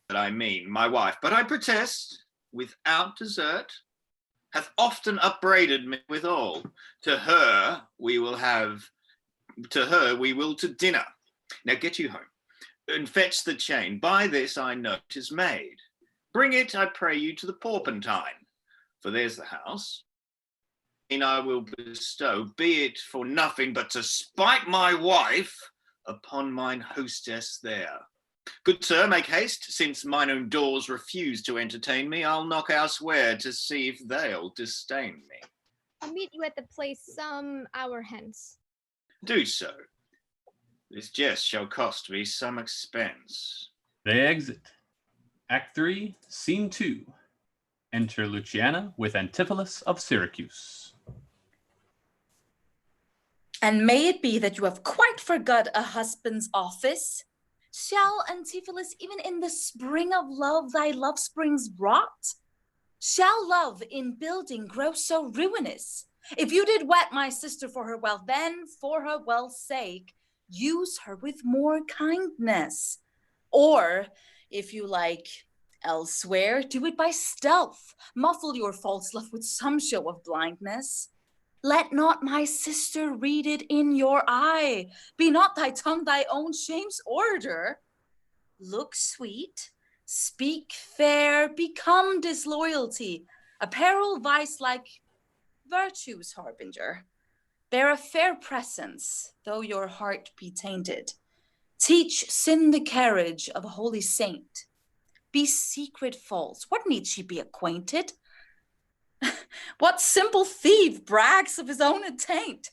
But I mean my wife, but I protest, without desert, hath often upbraided me withal. To her we will to dinner. Now get you home, and fetch the chain. By this I know 'tis made. Bring it, I pray you, to the Porpentine, for there's the house. I will bestow, be it for nothing but to spite my wife upon mine hostess there. Good sir, make haste, since mine own doors refuse to entertain me. I'll knock elsewhere to see if they'll disdain me. I'll meet you at the place some hour hence. Do so. This jest shall cost me some expense. They exit. Act 3, Scene 2. Enter Luciana with Antipholus of Syracuse. And may it be that you have quite forgot a husband's office? Shall Antipholus, even in the spring of love, thy love springs rot? Shall love in building grow so ruinous? If you did wet my sister for her wealth, then for her wealth's sake, use her with more kindness. Or, if you like, elsewhere, do it by stealth. Muffle your false love with some show of blindness. Let not my sister read it in your eye. Be not thy tongue thy own shame's order. Look sweet, speak fair, become disloyalty, apparel vice like virtue's harbinger. Bear a fair presence, though your heart be tainted. Teach sin the carriage of a holy saint. Be secret false, what need she be acquainted? What simple thief brags of his own attaint?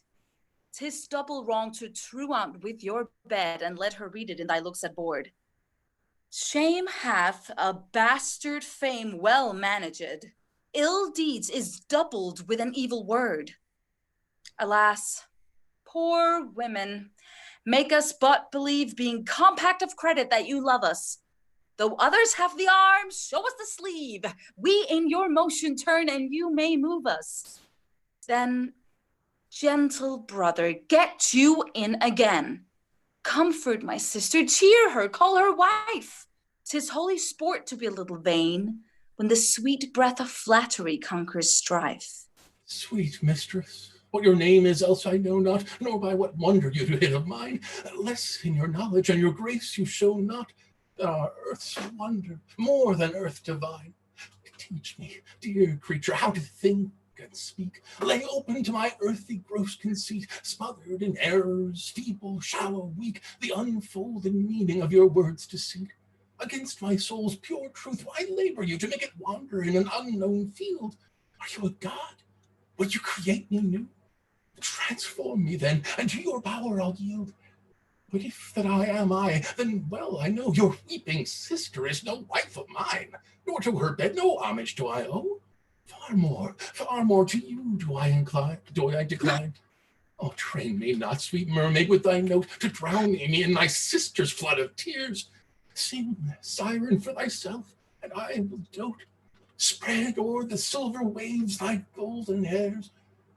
'Tis double wrong to truant with your bed and let her read it in thy looks at board. Shame hath a bastard fame well managed. Ill deeds is doubled with an evil word. Alas, poor women, make us but believe, being compact of credit, that you love us. Though others have the arm, show us the sleeve. We in your motion turn, and you may move us. Then, gentle brother, get you in again. Comfort my sister, cheer her, call her wife. 'Tis holy sport to be a little vain, when the sweet breath of flattery conquers strife. Sweet mistress, what your name is, else I know not, nor by what wonder you do hit of mine. Less in your knowledge and your grace you show not, than our earth's wonder, more than earth divine. Teach me, dear creature, how to think and speak. Lay open to my earthy gross conceit, smothered in errors, feeble, shallow, weak, the unfolded meaning of your words deceit. Against my soul's pure truth, why labor you to make it wander in an unknown field? Are you a god? Would you create me new? Transform me then, and to your power I'll yield. But if that I am I, then well I know your weeping sister is no wife of mine, nor to her bed no homage do I owe. Far more to you do I decline. Oh, train me not, sweet mermaid, with thy note, to drown me in thy sister's flood of tears. Sing, siren, for thyself, and I will dote. Spread o'er the silver waves thy golden hairs,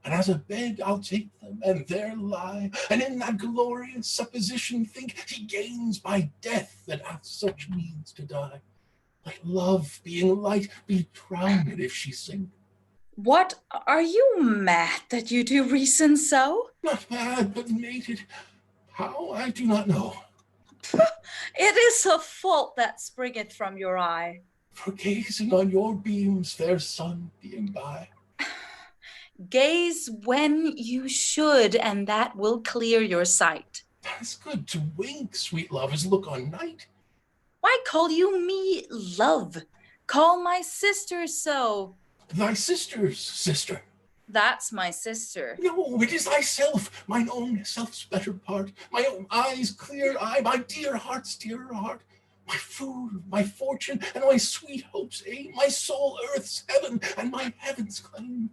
and as a bed I'll take them, and there lie, and in that glorious supposition think he gains by death that hath such means to die. Let love, being light, be drowned if she sink. What, are you mad that you do reason so? Not mad, but mated. How, I do not know. It is a fault that springeth from your eye. For gazing on your beams, fair sun, being by. Gaze when you should, and that will clear your sight. That's good to wink, sweet love, as look on night. Why call you me love? Call my sister so. Thy sister's sister. That's my sister. No, it is thyself, mine own self's better part, my own eye's clear eye, my dear heart's dearer heart, my food, my fortune, and my sweet hope's aim, my soul earth's heaven, and my heaven's claim.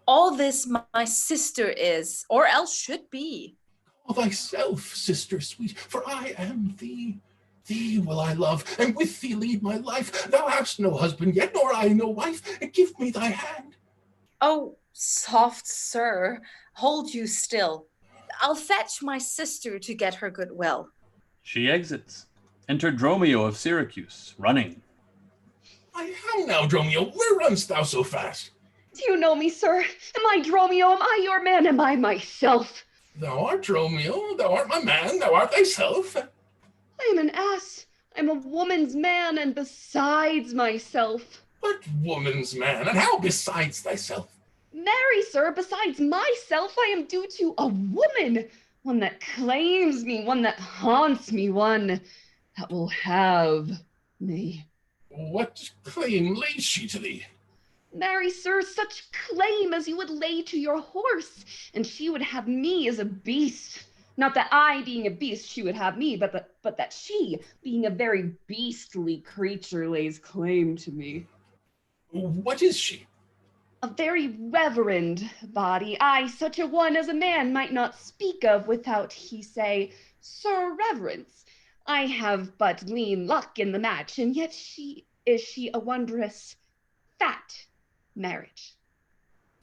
All this my sister is, or else should be. Call thyself, sister sweet, for I am thee. Thee will I love, and with thee lead my life. Thou hast no husband yet, nor I no wife. Give me thy hand. Oh, soft sir, hold you still. I'll fetch my sister to get her goodwill. She exits. Enter Dromio of Syracuse, running. I am now, Dromio. Where runn'st thou so fast? Do you know me, sir? Am I Dromio? Am I your man? Am I myself? Thou art Dromio. Thou art my man. Thou art thyself. I am an ass. I'm a woman's man, and besides myself. What woman's man, and how besides thyself? Marry, sir, besides myself, I am due to a woman. One that claims me, one that haunts me, one that will have me. What claim lays she to thee? Marry, sir, such claim as you would lay to your horse, and she would have me as a beast. Not that I, being a beast, she would have me, but that she, being a very beastly creature, lays claim to me. What is she? A very reverend body, aye, such a one as a man might not speak of without he say, Sir Reverence. I have but lean luck in the match, and yet is she a wondrous fat marriage.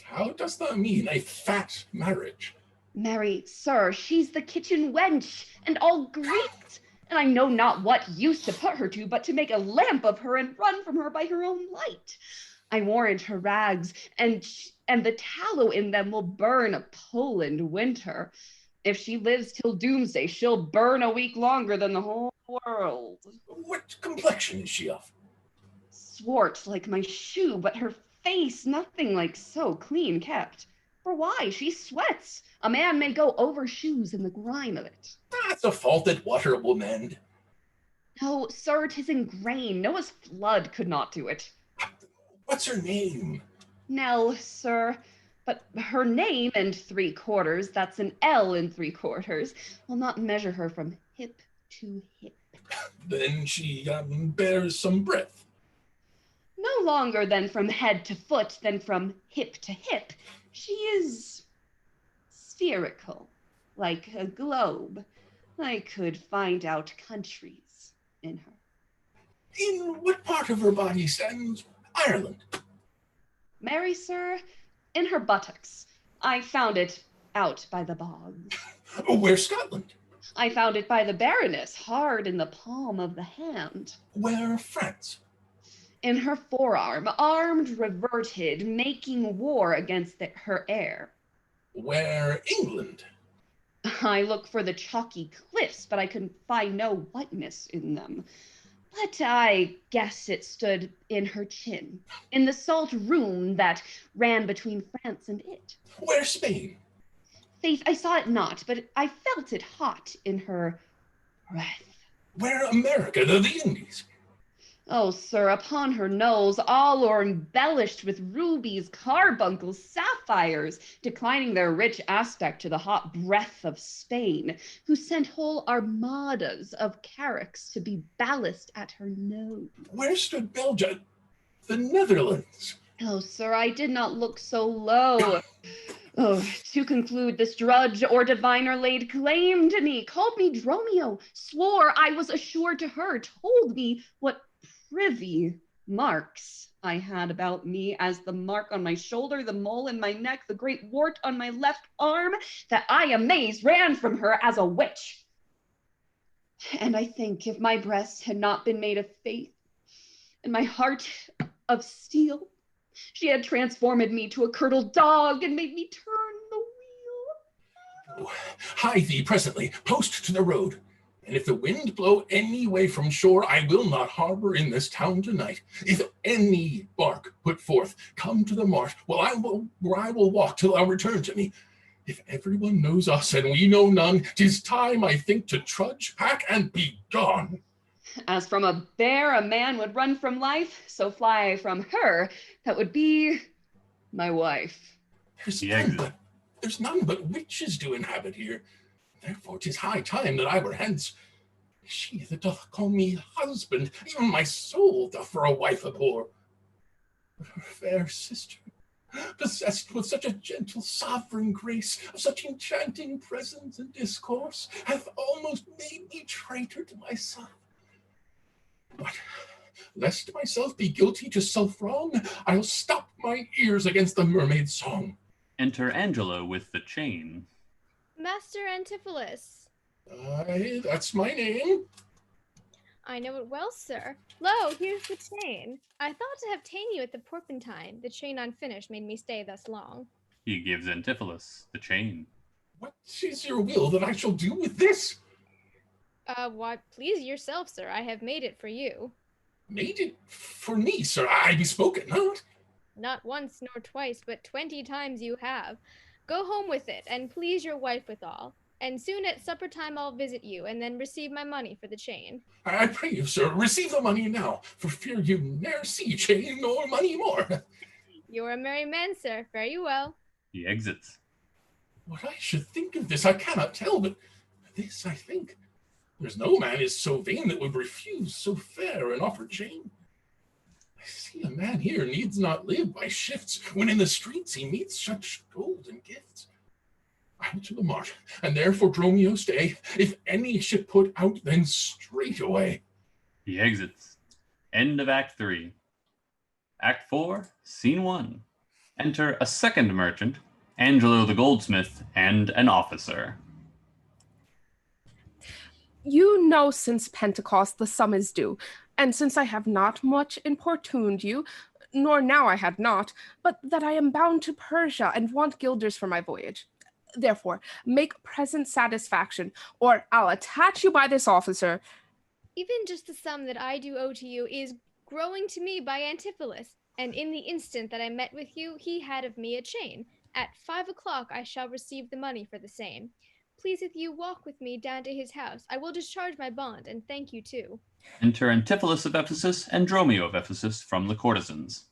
How dost thou mean a fat marriage? Marry, sir, she's the kitchen wench, and all grease, and I know not what use to put her to, but to make a lamp of her and run from her by her own light. I warrant her rags, and the tallow in them will burn a Poland winter. If she lives till doomsday, she'll burn a week longer than the whole world. What complexion is she of? Swart like my shoe, but her face nothing like so clean kept. For why? She sweats. A man may go over shoes in the grime of it. That's a fault that water will mend. No, sir, 'tis in grain. Noah's flood could not do it. What's her name? Nell, sir. But her name and 3/4, that's an L in 3/4, will not measure her from hip to hip. Then she bears some breadth. No longer than from head to foot, than from hip to hip. She is spherical, like a globe. I could find out countries in her. In what part of her body stands Ireland? Marry, sir, in her buttocks. I found it out by the bogs. Where's Scotland? I found it by the Baroness, hard in the palm of the hand. Where France? In her forearm, armed, reverted, making war against her heir. Where England? I looked for the chalky cliffs, but I could find no whiteness in them. But I guess it stood in her chin, in the salt room that ran between France and it. Where Spain? Faith, I saw it not, but I felt it hot in her breath. Where America, the Indies? Oh, sir, upon her nose, all o'er embellished with rubies, carbuncles, sapphires, declining their rich aspect to the hot breath of Spain, who sent whole armadas of carracks to be ballast at her nose. Where stood Belgium? The Netherlands? Oh, sir, I did not look so low. Oh, to conclude, this drudge or diviner laid claim to me, called me Dromio, swore I was assured to her, told me what privy marks I had about me, as the mark on my shoulder, the mole in my neck, the great wart on my left arm, that I amazed ran from her as a witch. And I think if my breast had not been made of faith, and my heart of steel, she had transformed me to a curdled dog and made me turn the wheel. Hie thee presently, post to the road. And if the wind blow any way from shore, I will not harbor in this town tonight. If any bark put forth, come to the marsh, where I will walk till thou return to me. If everyone knows us and we know none, 'tis time, I think, to trudge, pack, and be gone. As from a bear a man would run from life, so fly I from her that would be my wife. There's none but witches do inhabit here. Therefore 'tis high time that I were hence. She that doth call me husband, even my soul doth for a wife abhor. But her fair sister, possessed with such a gentle sovereign grace, of such enchanting presence and discourse, hath almost made me traitor to myself. But lest myself be guilty to self-wrong, I'll stop my ears against the mermaid's song. Enter Angelo with the chain. Master Antipholus. Aye, that's my name. I know it well, sir. Lo, here's the chain. I thought to have ta'en you at the Porpentine. The chain unfinished made me stay thus long. He gives Antipholus the chain. What is your will that I shall do with this? Why, please yourself, sir. I have made it for you. Made it for me, sir. I bespoke it not. Not once nor twice, but 20 times you have. Go home with it, and please your wife withal. And soon at supper time I'll visit you, and then receive my money for the chain. I pray you, sir, receive the money now, for fear you ne'er see chain nor money more. You're a merry man, sir. Fare you well. He exits. What I should think of this I cannot tell, but this I think. There's no man is so vain that would refuse so fair an offered chain. I see a man here needs not live by shifts, when in the streets he meets such golden gifts. I will to the mart, and there for Dromio stay. If any ship put out, then straight away. He exits. End of Act 3. Act 4, Scene 1. Enter a second merchant, Angelo the goldsmith, and an officer. You know since Pentecost the sum is due, and since I have not much importuned you, nor now I had not, but that I am bound to Persia and want guilders for my voyage. Therefore, make present satisfaction, or I'll attach you by this officer. Even just the sum that I do owe to you is growing to me by Antipholus, and in the instant that I met with you, he had of me a chain. At 5 o'clock I shall receive the money for the same. Pleaseth you walk with me down to his house. I will discharge my bond, and thank you too. Enter Antipholus of Ephesus and Dromio of Ephesus from the courtesans.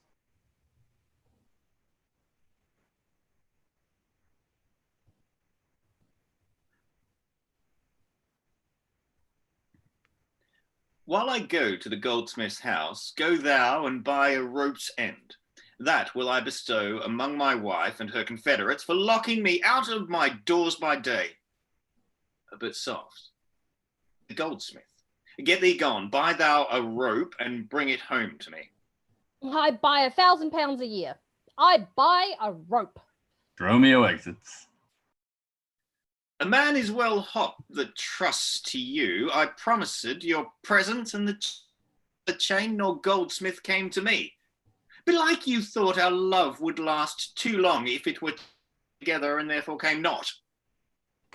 While I go to the goldsmith's house, go thou and buy a rope's end. That will I bestow among my wife and her confederates for locking me out of my doors by day. But soft, the goldsmith, get thee gone, buy thou a rope and bring it home to me. I buy £1,000 a year. I buy a rope. Dromio exits. A man is well hot that trusts to you. I promised your present, and the chain nor goldsmith came to me. Belike you thought our love would last too long if it were together, and therefore came not.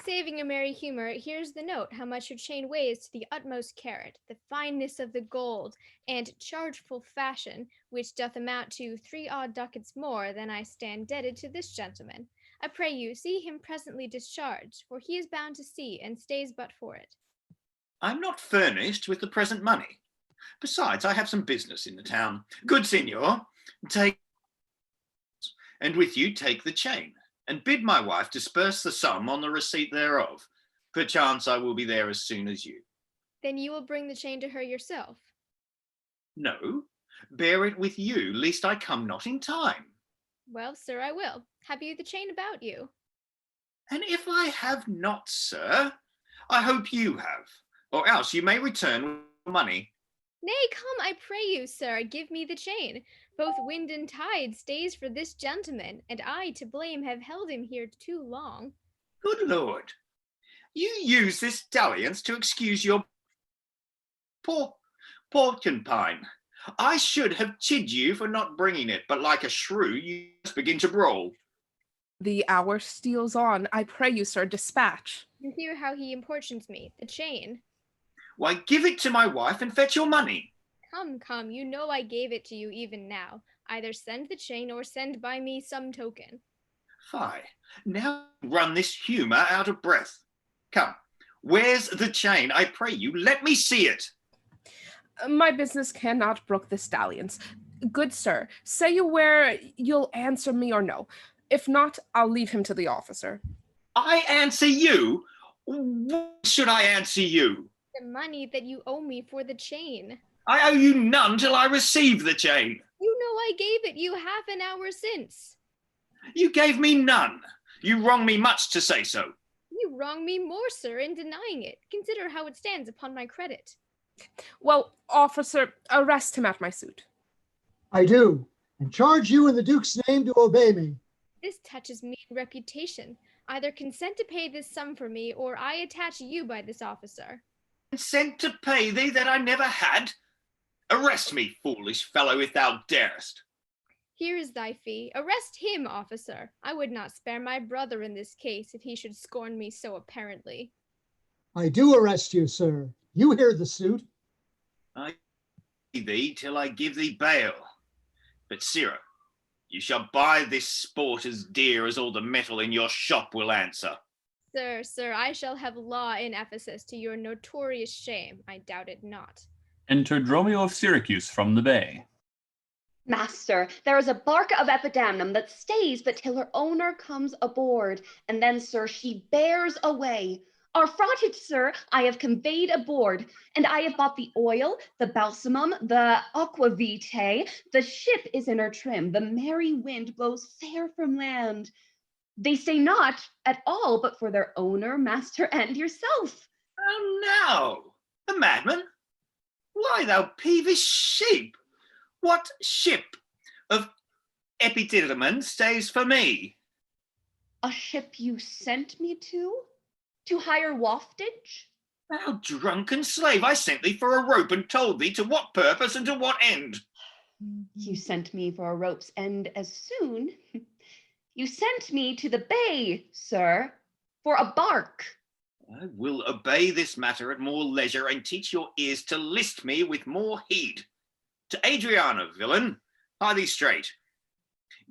Saving a merry humor, here's the note how much your chain weighs to the utmost carat, the fineness of the gold, and chargeful fashion, which doth amount to 3 odd ducats more than I stand debted to this gentleman. I pray you, see him presently discharged, for he is bound to sea, and stays but for it. I'm not furnished with the present money. Besides, I have some business in the town. Good signor, take, and with you take the chain, and bid my wife disperse the sum on the receipt thereof. Perchance I will be there as soon as you. Then you will bring the chain to her yourself. No, bear it with you, lest I come not in time. Well, sir, I will. Have you the chain about you? And if I have not, sir, I hope you have, or else you may return with money. Nay, come, I pray you, sir, give me the chain. Both wind and tide stays for this gentleman, and I to blame have held him here too long. Good Lord, you use this dalliance to excuse your porcupine. I should have chid you for not bringing it, but like a shrew, you just begin to brawl. The hour steals on. I pray you, sir, dispatch. You hear how he importunes me, the chain. Why, give it to my wife and fetch your money. Come, come, you know I gave it to you even now. Either send the chain or send by me some token. Fie, now run this humour out of breath. Come, where's the chain? I pray you, let me see it. My business cannot brook this dalliance. Good sir, say you where you'll answer me or no. If not, I'll leave him to the officer. I answer you? What should I answer you? The money that you owe me for the chain. I owe you none till I receive the chain. You know I gave it you half an hour since. You gave me none. You wrong me much to say so. You wrong me more, sir, in denying it. Consider how it stands upon my credit. Well, officer, arrest him at my suit. I do, and charge you in the Duke's name to obey me. This touches me in reputation. Either consent to pay this sum for me, or I attach you by this officer. Consent to pay thee that I never had? Arrest me, foolish fellow, if thou darest. Here is thy fee. Arrest him, officer. I would not spare my brother in this case if he should scorn me so apparently. I do arrest you, sir. You hear the suit. I pay thee till I give thee bail. But, sirrah, you shall buy this sport as dear as all the metal in your shop will answer. Sir, I shall have law in Ephesus to your notorious shame. I doubt it not. Enter Dromio of Syracuse from the bay. Master, there is a bark of Epidamnum that stays but till her owner comes aboard, and then, sir, she bears away. Our fraughtage, sir, I have conveyed aboard, and I have bought the oil, the balsamum, the aquavitae. The ship is in her trim, the merry wind blows fair from land. They stay not at all but for their owner, master, and yourself. Oh no, a madman? Why, thou peevish sheep? What ship of Epidamnum stays for me? A ship you sent me to hire waftage? Thou drunken slave, I sent thee for a rope and told thee to what purpose and to what end. You sent me for a rope's end as soon. You sent me to the bay, sir, for a bark. I will obey this matter at more leisure and teach your ears to list me with more heed. To Adriana, villain, hie thee straight.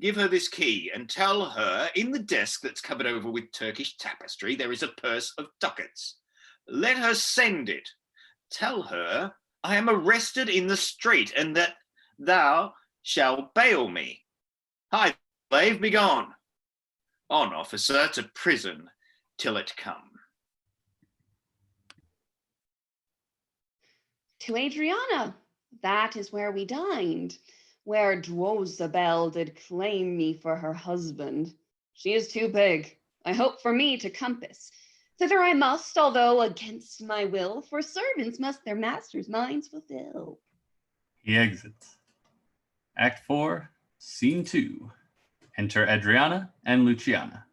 Give her this key and tell her in the desk that's covered over with Turkish tapestry there is a purse of ducats. Let her send it. Tell her I am arrested in the street and that thou shalt bail me. Hie, slave, be gone. On, officer, to prison till it come. To Adriana, that is where we dined, where Dwozabel did claim me for her husband. She is too big, I hope, for me to compass. Thither I must, although against my will, for servants must their masters' minds fulfill. He exits. Act 4, Scene 2. Enter Adriana and Luciana.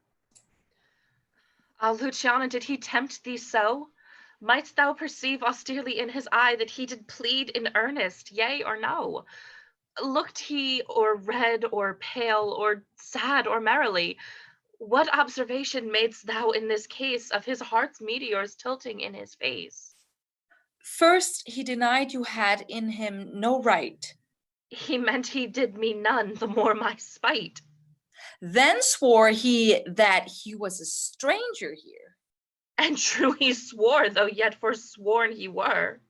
Ah, Luciana, did he tempt thee so? Mightst thou perceive austerely in his eye that he did plead in earnest, yea or no? Looked he or red or pale or sad or merrily? What observation madest thou in this case of his heart's meteors tilting in his face? First, he denied you had in him no right. He meant he did me none, the more my spite. Then swore he that he was a stranger here. And true he swore, though yet forsworn he were.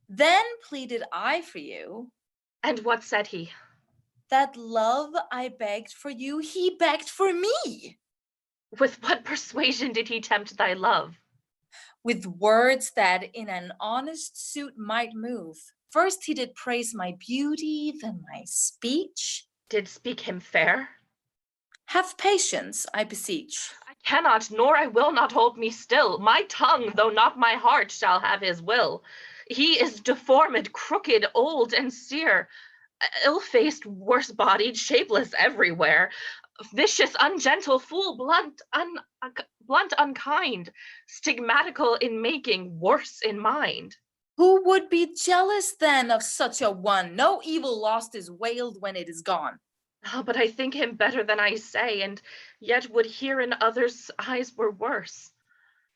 Then pleaded I for you. And what said he? That love I begged for you, he begged for me. With what persuasion did he tempt thy love? With words that in an honest suit might move. First he did praise my beauty, then my speech. Did speak him fair? Have patience, I beseech. I cannot, nor I will not hold me still. My tongue, though not my heart, shall have his will. He is deformed, crooked, old, and sere, ill-faced, worse-bodied, shapeless everywhere, vicious, ungentle, fool, blunt, unkind, stigmatical in making, worse in mind. Who would be jealous then of such a one? No evil lost is wailed when it is gone. Oh, but I think him better than I say, and yet would hear in others' eyes were worse.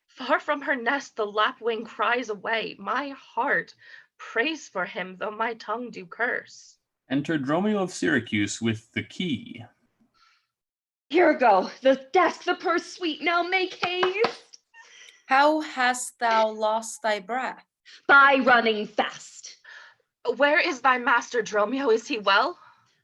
Far from her nest the lapwing cries away. My heart prays for him, though my tongue do curse. Enter Dromio of Syracuse with the key. Here go, the desk, the purse, sweet, now make haste. How hast thou lost thy breath? By running fast. Where is thy master, Dromio? Is he well?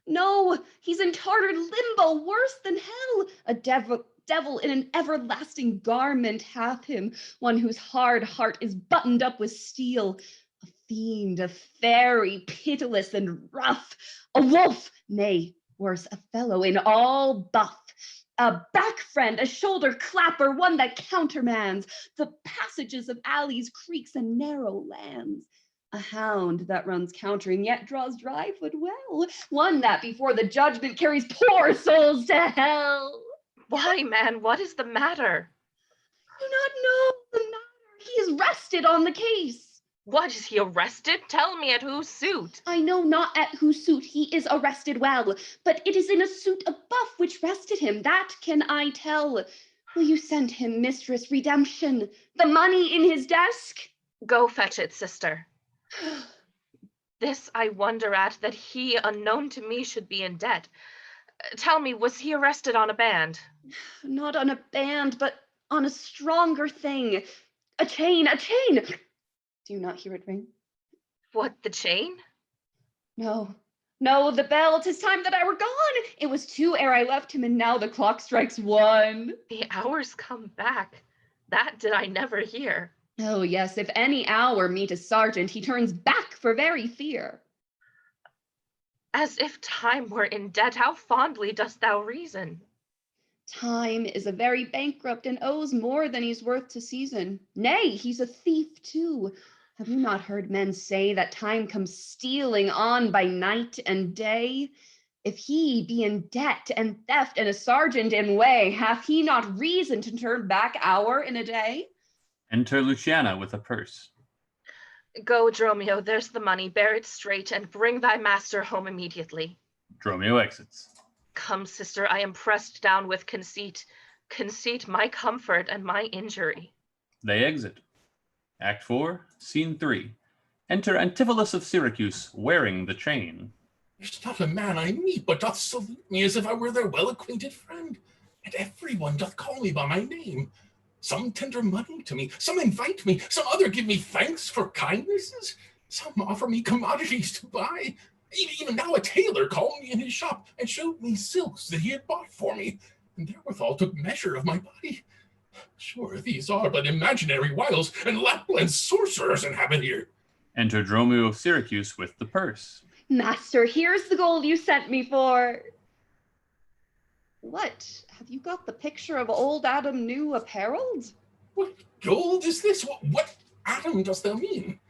No, he's in Tartar limbo, worse than hell. A devil in an everlasting garment hath him, one whose hard heart is buttoned up with steel. A fiend, a fairy, pitiless and rough. A wolf, nay, worse, a fellow in all buff. A back friend, a shoulder clapper, one that countermands the passages of alleys, creeks, and narrow lands. A hound that runs countering yet draws dry foot well. One that before the judgment carries poor souls to hell. Why, man, what is the matter? Do not know the matter. He is rested on the case. What, is he arrested? Tell me at whose suit? I know not at whose suit he is arrested well, but it is in a suit of buff which rested him, that can I tell. Will you send him, mistress, redemption, the money in his desk? Go fetch it, sister. This I wonder at, that he, unknown to me, should be in debt. Tell me, was he arrested on a band? Not on a band, but on a stronger thing. A chain, a chain! Do you not hear it ring? What, the chain? No, No, the bell, 'tis time that I were gone. It was 2 ere I left him, and now the clock strikes 1. The hours come back. That did I never hear. Oh, yes, if any hour meet a sergeant, he turns back for very fear. As if time were in debt, how fondly dost thou reason? Time is a very bankrupt and owes more than he's worth to season. Nay, he's a thief too. Have you not heard men say that time comes stealing on by night and day? If he be in debt and theft and a sergeant in way, hath he not reason to turn back hour in a day? Enter Luciana with a purse. Go, Dromio, there's the money. Bear it straight and bring thy master home immediately. Dromio exits. Come, sister, I am pressed down with conceit. Conceit my comfort and my injury. They exit. Act 4, Scene 3. Enter Antipholus of Syracuse, wearing the chain. There's not a man I meet but doth salute me as if I were their well-acquainted friend, and everyone doth call me by my name. Some tender money to me, some invite me, some other give me thanks for kindnesses, some offer me commodities to buy. Even now a tailor called me in his shop and showed me silks that he had bought for me, and therewithal took measure of my body. Sure, these are but imaginary wiles, and Lapland sorcerers inhabit here. Enter Dromio of Syracuse with the purse. Master, here's the gold you sent me for. What? Have you got the picture of old Adam new apparelled? What gold is this? What Adam dost thou mean?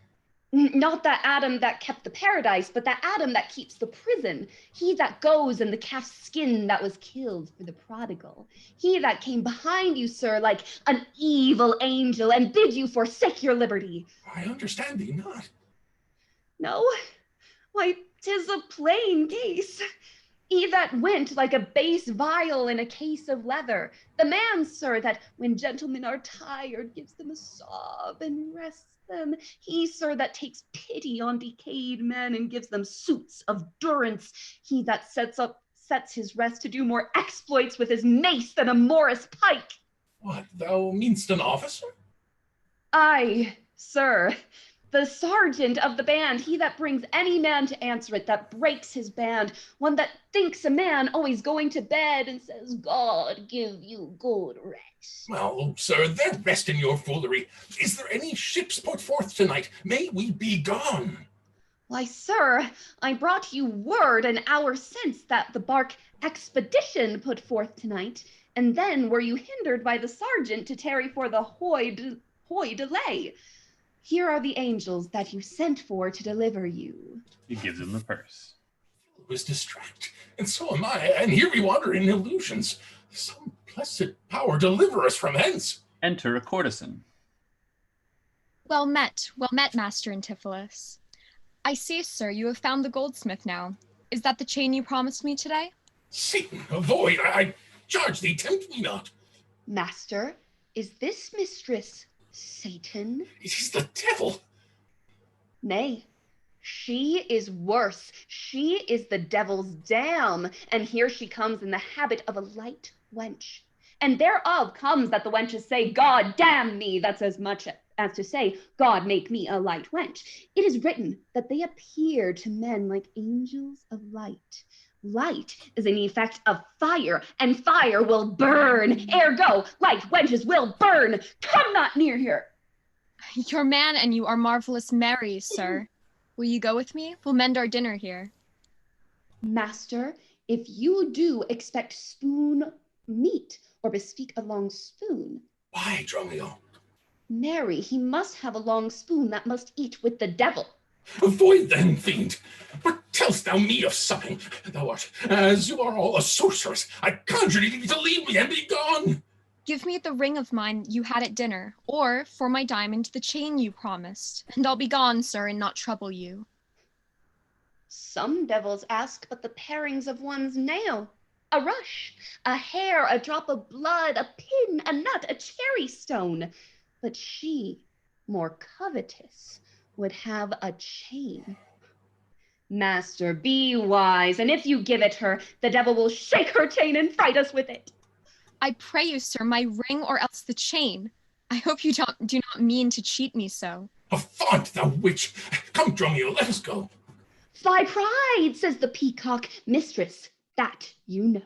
Not that Adam that kept the paradise, but that Adam that keeps the prison. He that goes in the calf's skin that was killed for the prodigal. He that came behind you, sir, like an evil angel, and bid you forsake your liberty. I understand thee not. No? Why, 'tis a plain case. He that went like a base vial in a case of leather. The man, sir, that when gentlemen are tired, gives them a sob and rests them. He, sir, that takes pity on decayed men and gives them suits of durance. He that sets his rest to do more exploits with his mace than a Morris pike. What, thou mean'st an officer? Aye, sir. The sergeant of the band, he that brings any man to answer it, that breaks his band, one that thinks a man always going to bed and says, God give you good rest. Well, sir, there rest in your foolery. Is there any ships put forth tonight? May we be gone? Why, sir, I brought you word an hour since that the bark Expedition put forth tonight, and then were you hindered by the sergeant to tarry for the hoy delay. Here are the angels that you sent for to deliver you. He gives him the purse. I was distracted, and so am I, and here we wander in illusions. Some blessed power deliver us from hence. Enter a courtesan. Well met, Master Antipholus. I see, sir, you have found the goldsmith now. Is that the chain you promised me today? Satan, avoid, I charge thee, tempt me not. Master, is this mistress Satan? It is the devil. Nay, she is worse. She is the devil's dam, and here she comes in the habit of a light wench. And thereof comes that the wenches say, God damn me, that's as much as to say, God make me a light wench. It is written that they appear to men like angels of light. Light is an effect of fire, and fire will burn. Ergo, light wenches will burn. Come not near here. Your man and you are marvelous merry, sir. Will you go with me? We'll mend our dinner here. Master, if you do expect spoon meat, or bespeak a long spoon. Why, Dromio? Nary, he must have a long spoon that must eat with the devil. Avoid then, fiend. What tell'st thou me of supping? Thou art, as you are all, a sorceress. I conjure thee to leave me and be gone. Give me the ring of mine you had at dinner, or, for my diamond, the chain you promised, and I'll be gone, sir, and not trouble you. Some devils ask but the parings of one's nail. A rush, a hair, a drop of blood, a pin, a nut, a cherry stone. But she, more covetous, would have a chain. Master, be wise, and if you give it her, the devil will shake her chain and fright us with it. I pray you, sir, my ring or else the chain. I hope you do not mean to cheat me so. Avaunt, thou witch! Come, Dromio, let us go. Fly pride, says the peacock. Mistress, that you know.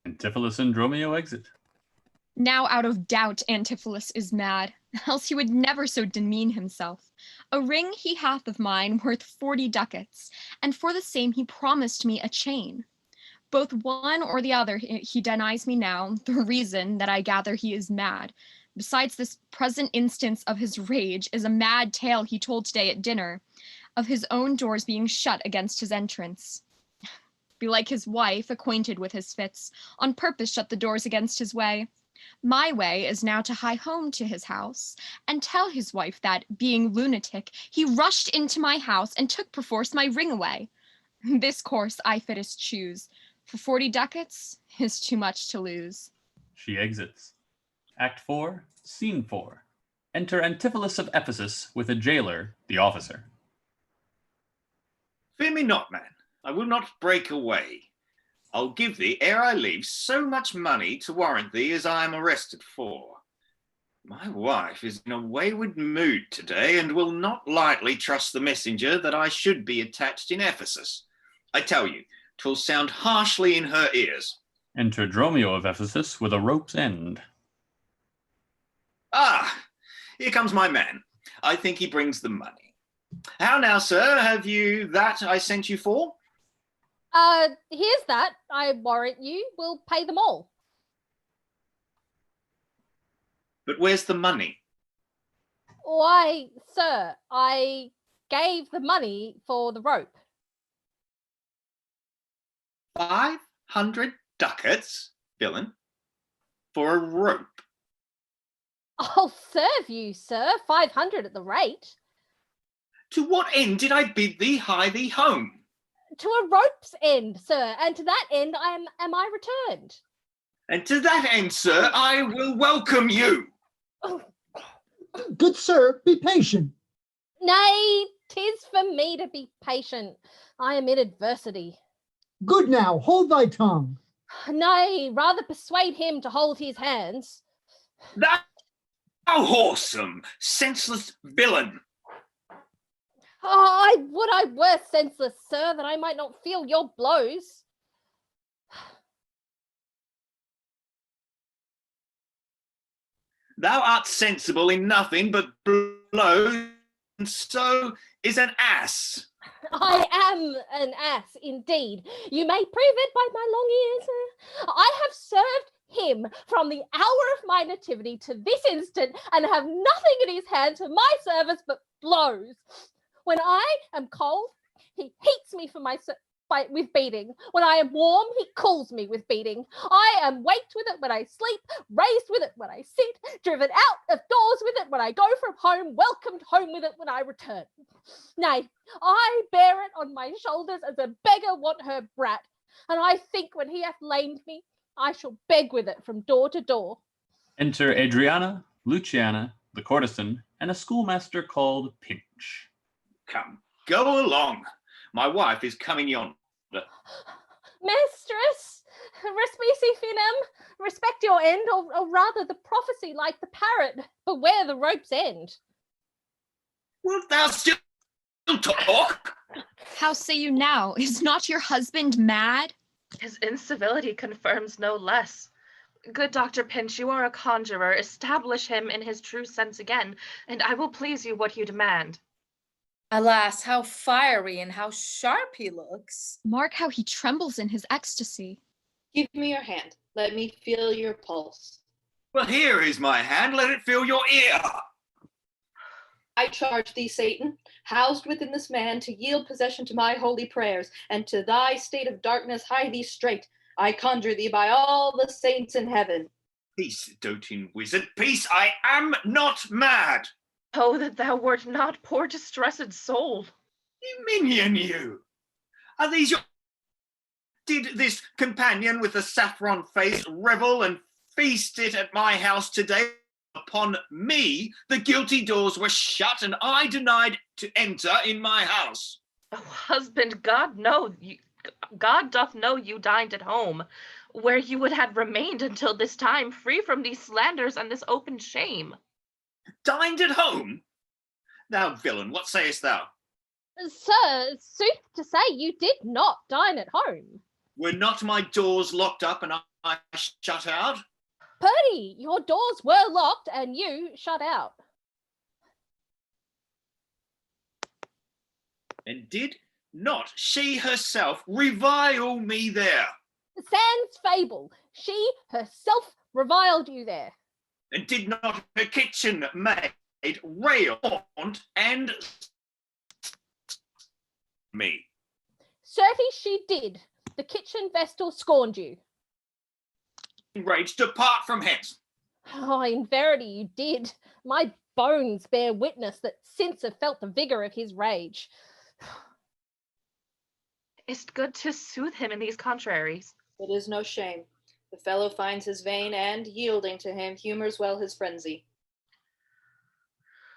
Antipholus and Dromio exit. Now out of doubt Antipholus is mad, else he would never so demean himself. A ring he hath of mine worth 40 ducats, and for the same he promised me a chain. Both one or the other he denies me now, the reason that I gather he is mad. Besides this present instance of his rage is a mad tale he told today at dinner, of his own doors being shut against his entrance. Belike his wife, acquainted with his fits, on purpose shut the doors against his way. My way is now to hie home to his house, and tell his wife that, being lunatic, he rushed into my house and took perforce my ring away. This course I fittest choose. For 40 ducats is too much to lose. She exits. Act 4, Scene 4. Enter Antipholus of Ephesus with a jailer, the officer. Fear me not, man. I will not break away. I'll give thee, ere I leave, so much money to warrant thee as I am arrested for. My wife is in a wayward mood today, and will not lightly trust the messenger that I should be attached in Ephesus. I tell you, 'twill sound harshly in her ears. Enter Dromio of Ephesus with a rope's end. Ah, here comes my man. I think he brings the money. How now, sir, have you that I sent you for? Here's that. I warrant you will pay them all. But where's the money? Why, sir, I gave the money for the rope. 500 ducats, villain, for a rope. I'll serve you, sir. 500 at the rate. To what end did I bid thee hie thee home? To a rope's end, sir, and to that end am I returned. And to that end, sir, I will welcome you. Good sir, be patient. Nay, 'tis for me to be patient. I am in adversity. Good now, hold thy tongue. Nay, rather persuade him to hold his hands. Thou whoresome, senseless villain. Oh, I were senseless, sir, that I might not feel your blows. Thou art sensible in nothing but blows, and so is an ass. I am an ass, indeed. You may prove it by my long ears. I have served him from the hour of my nativity to this instant, and have nothing in his hands for my service but blows. When I am cold, he heats me for with beating. When I am warm, he cools me with beating. I am waked with it when I sleep, raised with it when I sit, driven out of doors with it when I go from home, welcomed home with it when I return. Nay, I bear it on my shoulders as a beggar want her brat, and I think when he hath lamed me, I shall beg with it from door to door. Enter Adriana, Luciana, the courtesan, and a schoolmaster called Pinch. Come, go along. My wife is coming yonder. Mistress, respeci finem, respect your end, or rather the prophecy like the parrot, beware the rope's end. Wilt thou still talk? How say you now? Is not your husband mad? His incivility confirms no less. Good Dr. Pinch, you are a conjurer. Establish him in his true sense again, and I will please you what you demand. Alas, how fiery and how sharp he looks. Mark how he trembles in his ecstasy. Give me your hand. Let me feel your pulse. Well, here is my hand. Let it feel your ear. I charge thee, Satan, housed within this man, to yield possession to my holy prayers, and to thy state of darkness hie thee straight. I conjure thee by all the saints in heaven. Peace, doting wizard, peace. I am not mad. Oh, that thou wert not, poor distressed soul. Minion, you. Are these your... Did this companion with the saffron face revel and feast it at my house today? Upon me, the guilty doors were shut, and I denied to enter in my house. Oh, husband, God doth know you dined at home, where you would have remained until this time, free from these slanders and this open shame. Dined at home? Thou villain, what sayest thou? Sir, sooth to say, you did not dine at home. Were not my doors locked up and I shut out? Purdy, your doors were locked and you shut out. And did not she herself revile me there? Sans fable, she herself reviled you there. And did not her kitchen maid rail and me? Certes she did. The kitchen vestal scorned you. Rage, depart from hence. Oh, in verity you did. My bones bear witness that since have felt the vigour of his rage. It's good to soothe him in these contraries. It is no shame. The fellow finds his vein and, yielding to him, humours well his frenzy.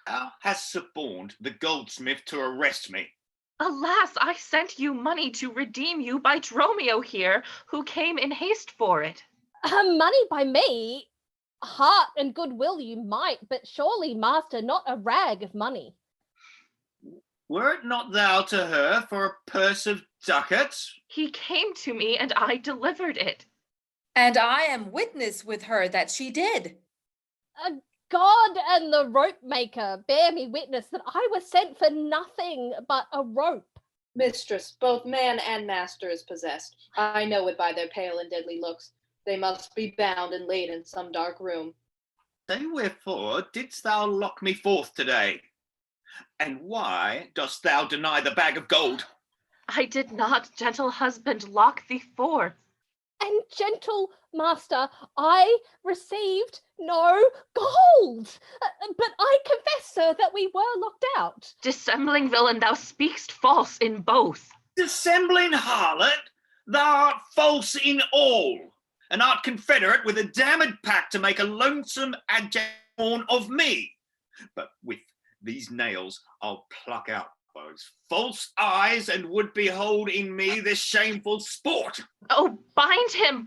Thou hast suborned the goldsmith to arrest me. Alas, I sent you money to redeem you by Dromio here, who came in haste for it. Money by me? Heart and goodwill you might, but surely, master, not a rag of money. Were it not thou to her for a purse of ducats? He came to me and I delivered it. And I am witness with her that she did. God and the rope maker bear me witness that I was sent for nothing but a rope. Mistress, both man and master is possessed. I know it by their pale and deadly looks. They must be bound and laid in some dark room. Then wherefore didst thou lock me forth today? And why dost thou deny the bag of gold? I did not, gentle husband, lock thee forth. And gentle master, I received no gold. But I confess, sir, that we were locked out. Dissembling villain, thou speakst false in both. Dissembling harlot, thou art false in all, and art confederate with a damned pack to make a lonesome abject of me. But with these nails I'll pluck out those false eyes and would behold in me this shameful sport. Oh, bind him,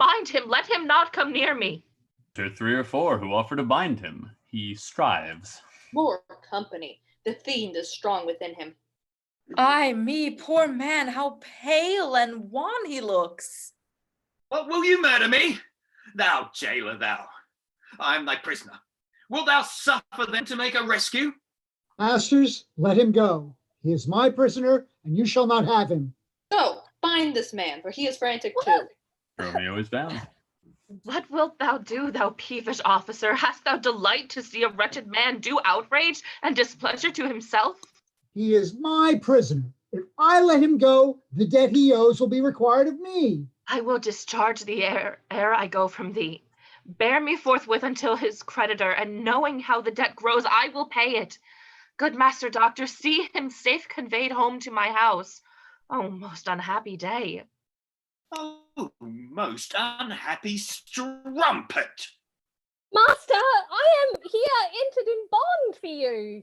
let him not come near me. There are 3 or 4 who offer to bind him. He strives. More company. The fiend is strong within him. Ay me, poor man, how pale and wan he looks. What, will you murder me? Thou jailer, thou. I am thy prisoner. Wilt thou suffer then to make a rescue? Masters, let him go. He is my prisoner, and you shall not have him. Go, bind this man, for he is frantic too. Romeo is bound. What wilt thou do, thou peevish officer? Hast thou delight to see a wretched man do outrage and displeasure to himself? He is my prisoner. If I let him go, the debt he owes will be required of me. I will discharge thee ere I go from thee. Bear me forthwith until his creditor, and knowing how the debt grows, I will pay it. Good master doctor, see him safe conveyed home to my house. Oh, most unhappy day. Oh, most unhappy strumpet. Master, I am here entered in bond for you.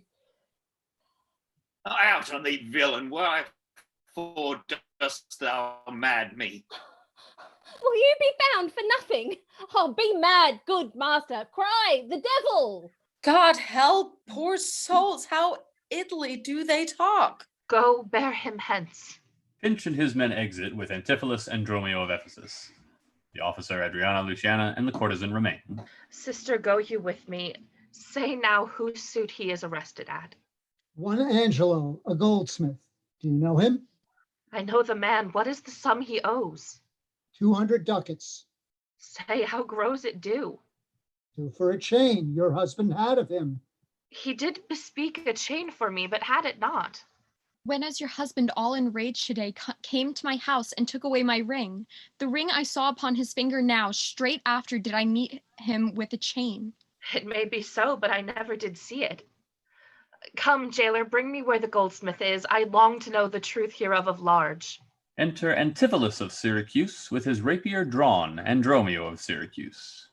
Out on thee, villain, wherefore dost thou mad me? Will you be bound for nothing? Oh, be mad, good master. Cry, the devil. God help poor souls, how idly do they talk. Go, bear him hence. Finch and his men exit with Antipholus and Dromio of Ephesus. The officer Adriana Luciana and the courtesan remain. Sister, go you with me. Say now whose suit he is arrested at. One Angelo, a goldsmith. Do you know him? I know the man. What is the sum he owes? 200 ducats. Say, how grows it due? Due for a chain your husband had of him. He did bespeak a chain for me, but had it not. When as your husband all enraged today came to my house and took away my ring, the ring I saw upon his finger now, straight after did I meet him with a chain. It may be so, but I never did see it. Come, jailer, bring me where the goldsmith is. I long to know the truth hereof of large. Enter Antipholus of Syracuse with his rapier drawn, and Dromio of Syracuse.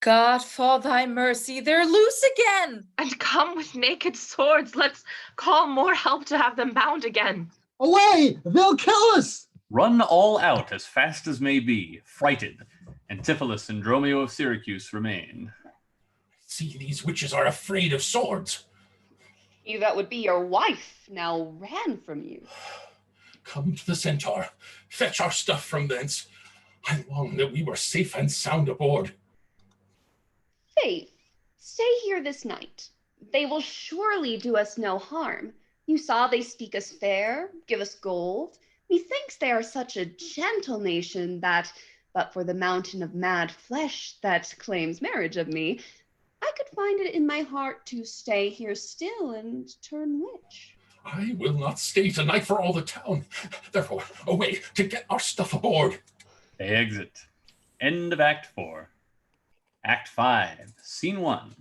God, for thy mercy, they're loose again. And come with naked swords. Let's call more help to have them bound again. Away! They'll kill us! Run all out as fast as may be, frighted. Antipholus and Dromio of Syracuse remain. See, these witches are afraid of swords. He that would be your wife now ran from you. Come to the Centaur. Fetch our stuff from thence. I long that we were safe and sound aboard. Faith, stay here this night. They will surely do us no harm. You saw they speak us fair, give us gold. Methinks they are such a gentle nation that, but for the mountain of mad flesh that claims marriage of me, I could find it in my heart to stay here still and turn witch. I will not stay tonight for all the town. Therefore, away to get our stuff aboard. They exit. End of Act 4. Act 5, Scene 1.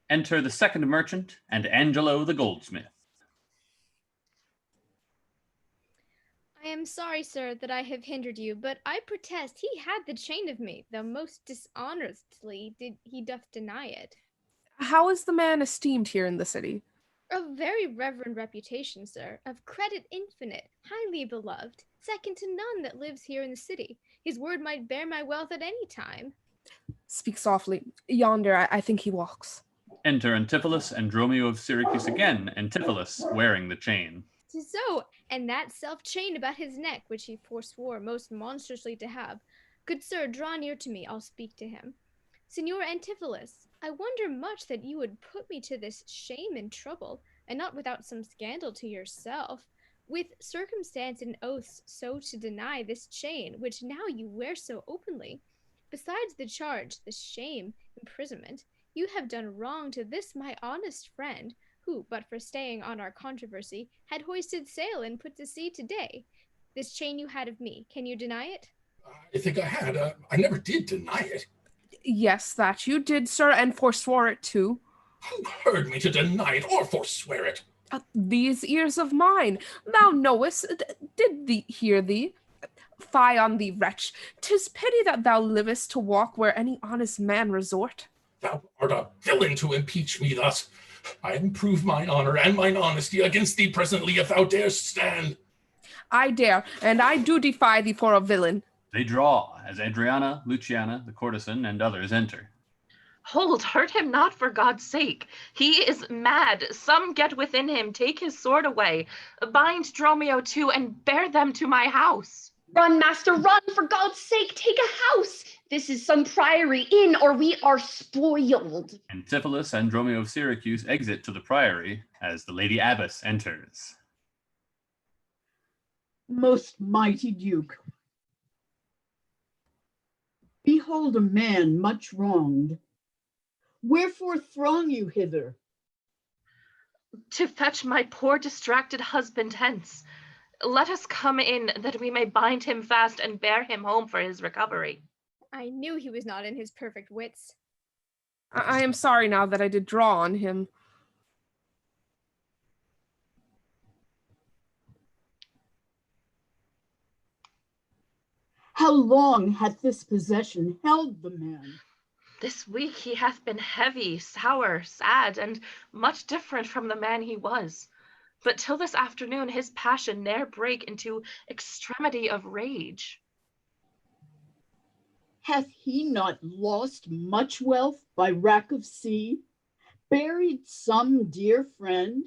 Enter the second merchant and Angelo the goldsmith. I am sorry, sir, that I have hindered you, but I protest he had the chain of me, though most dishonestly he doth deny it. How is the man esteemed here in the city? Of very reverend reputation, sir, of credit infinite, highly beloved, second to none that lives here in the city. His word might bear my wealth at any time. Speak softly. Yonder, I think he walks. Enter Antipholus and Dromio of Syracuse again, Antipholus wearing the chain. 'Tis so, and that self-chain about his neck, which he forswore most monstrously to have. Good sir, draw near to me, I'll speak to him. Signor Antipholus, I wonder much that you would put me to this shame and trouble, and not without some scandal to yourself, with circumstance and oaths so to deny this chain, which now you wear so openly. Besides the charge, the shame, imprisonment, you have done wrong to this my honest friend, who, but for staying on our controversy, had hoisted sail and put to sea today. This chain you had of me, can you deny it? I think I had. I never did deny it. Yes, that you did, sir, and forswore it too. Who heard me to deny it or forswear it? These ears of mine, thou knowest, did thee hear thee? Fie on thee, wretch! 'Tis pity that thou livest to walk where any honest man resort. Thou art a villain to impeach me thus. I improve mine honor and mine honesty against thee presently, if thou darest stand. I dare, and I do defy thee for a villain. They draw as Adriana, Luciana, the courtesan, and others enter. Hold, hurt him not for God's sake. He is mad. Some get within him, take his sword away. Bind Dromio too, and bear them to my house. Run, master, run, for God's sake, take a house. This is some priory inn, or we are spoiled. Antipholus and Dromio of Syracuse exit to the priory as the Lady Abbess enters. Most mighty Duke, behold a man much wronged. Wherefore throng you hither? To fetch my poor distracted husband hence. Let us come in, that we may bind him fast and bear him home for his recovery. I knew he was not in his perfect wits. I am sorry now that I did draw on him. How long hath this possession held the man? This week he hath been heavy, sour, sad, and much different from the man he was. But till this afternoon his passion ne'er brake into extremity of rage. Hath he not lost much wealth by wrack of sea, buried some dear friend?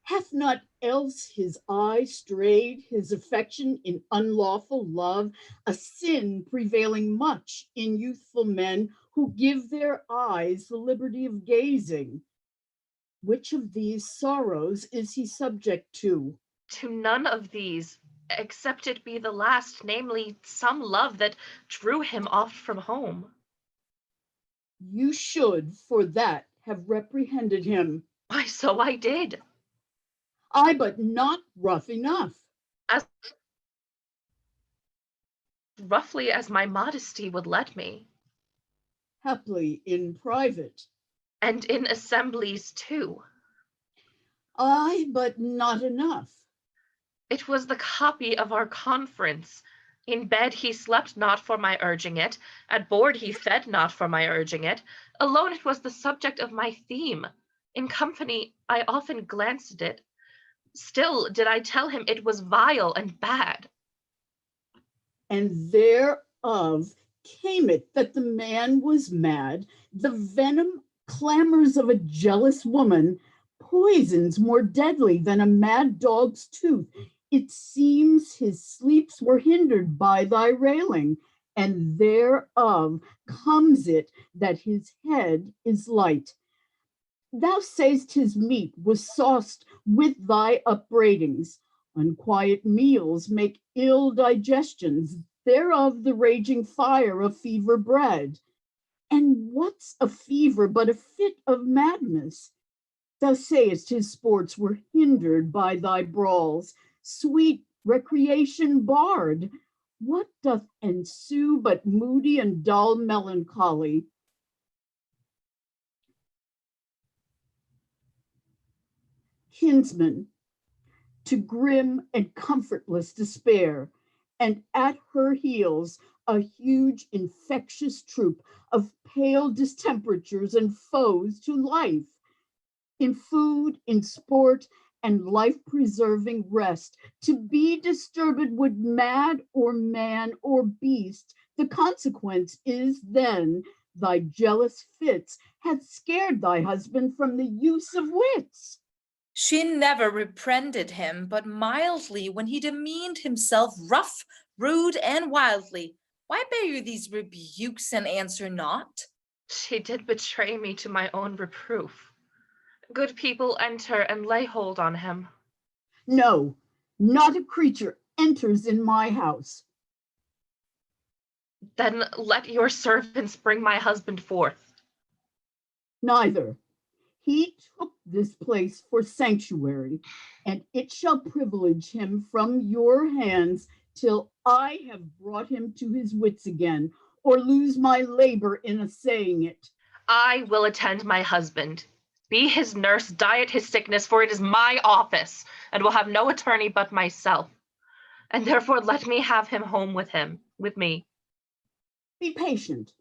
Hath not else his eye strayed his affection in unlawful love, a sin prevailing much in youthful men who give their eyes the liberty of gazing? Which of these sorrows is he subject to? To none of these, except it be the last, namely some love that drew him oft from home. You should for that have reprehended him. Why, so I did. I, but not rough enough. As roughly as my modesty would let me. Haply in private. And in assemblies too. I, but not enough. It was the copy of our conference. In bed he slept not for my urging it, at board he fed not for my urging it. Alone it was the subject of my theme. In company I often glanced at it. Still did I tell him it was vile and bad. And thereof came it that the man was mad, the venom clamors of a jealous woman poisons more deadly than a mad dog's tooth. It seems his sleeps were hindered by thy railing, and thereof comes it that his head is light. Thou say'st his meat was sauced with thy upbraidings. Unquiet meals make ill digestions, thereof the raging fire of fever bred. And what's a fever but a fit of madness? Thou sayest his sports were hindered by thy brawls, sweet recreation barred. What doth ensue but moody and dull melancholy? Kinsman, to grim and comfortless despair, and at her heels a huge infectious troop of pale distemperatures and foes to life. In food, in sport, and life-preserving rest, to be disturbed would mad or man or beast. The consequence is then thy jealous fits hath scared thy husband from the use of wits. She never reprended him, but mildly, when he demeaned himself rough, rude, and wildly. Why bear you these rebukes and answer not? She did betray me to my own reproof. Good people, enter and lay hold on him. No, not a creature enters in my house. Then let your servants bring my husband forth. Neither. He took this place for sanctuary, and it shall privilege him from your hands till I have brought him to his wits again, or lose my labor in assaying it. I will attend my husband, be his nurse, diet his sickness, for it is my office, and will have no attorney but myself. And therefore let me have him home with me. Be patient,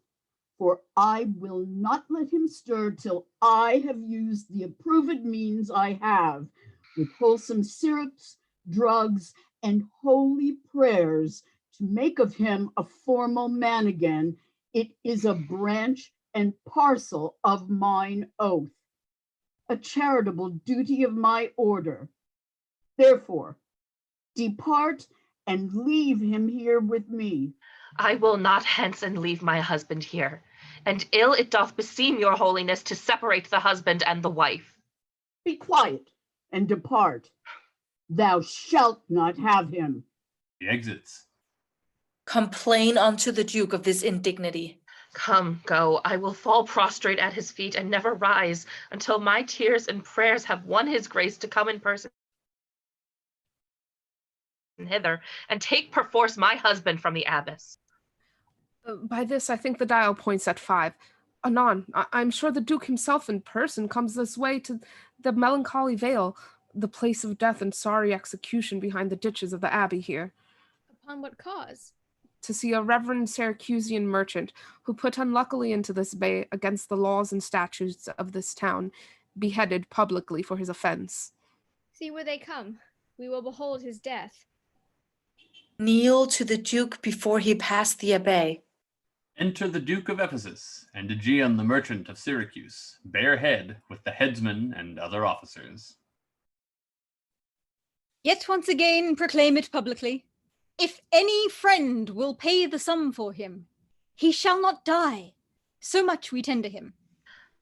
for I will not let him stir till I have used the approved means I have, with wholesome syrups, drugs, and holy prayers, to make of him a formal man again. It is a branch and parcel of mine oath, a charitable duty of my order. Therefore, depart and leave him here with me. I will not hence and leave my husband here, and ill it doth beseem your holiness to separate the husband and the wife. Be quiet and depart. Thou shalt not have him. He exits. Complain unto the Duke of this indignity. Come, go, I will fall prostrate at his feet and never rise until my tears and prayers have won his grace to come in person hither and take perforce my husband from the abbess. By this, I think the dial points at 5. Anon, I'm sure the Duke himself in person comes this way to the melancholy vale, the place of death and sorry execution behind the ditches of the abbey here. Upon what cause? To see a reverend Syracusian merchant, who put unluckily into this bay against the laws and statutes of this town, beheaded publicly for his offense. See where they come. We will behold his death. Kneel to the Duke before he pass the abbey. Enter the Duke of Ephesus, and Aegeon the merchant of Syracuse, barehead with the headsman and other officers. Yet once again proclaim it publicly. If any friend will pay the sum for him, he shall not die. So much we tender him.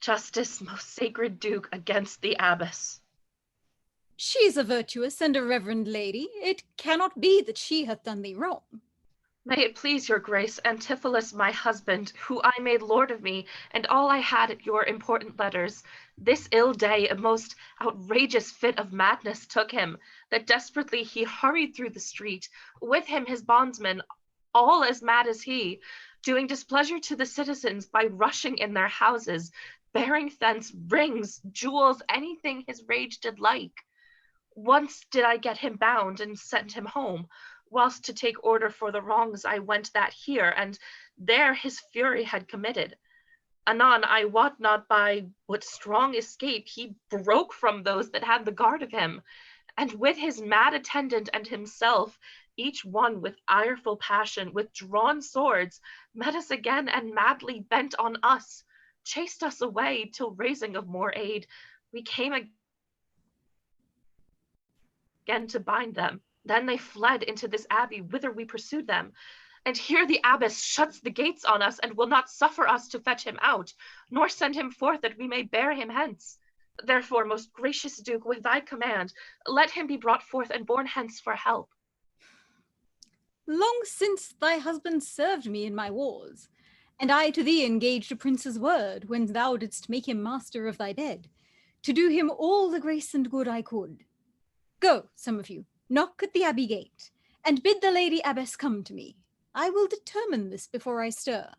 Justice, most sacred Duke, against the abbess. She is a virtuous and a reverend lady. It cannot be that she hath done thee wrong. May it please your grace, Antipholus, my husband, who I made lord of me, and all I had at your important letters, this ill day a most outrageous fit of madness took him, that desperately he hurried through the street, with him his bondsmen, all as mad as he, doing displeasure to the citizens by rushing in their houses, bearing thence rings, jewels, anything his rage did like. Once did I get him bound and send him home, whilst to take order for the wrongs I went that here, and there his fury had committed. Anon, I wot not by what strong escape he broke from those that had the guard of him, and with his mad attendant and himself, each one with ireful passion, with drawn swords, met us again and madly bent on us, chased us away till raising of more aid, we came again to bind them. Then they fled into this abbey whither we pursued them. And here the abbess shuts the gates on us and will not suffer us to fetch him out, nor send him forth that we may bear him hence. Therefore, most gracious Duke, with thy command, let him be brought forth and borne hence for help. Long since thy husband served me in my wars, and I to thee engaged a prince's word when thou didst make him master of thy dead, to do him all the grace and good I could. Go, some of you, knock at the abbey gate, and bid the lady abbess come to me. I will determine this before I stir.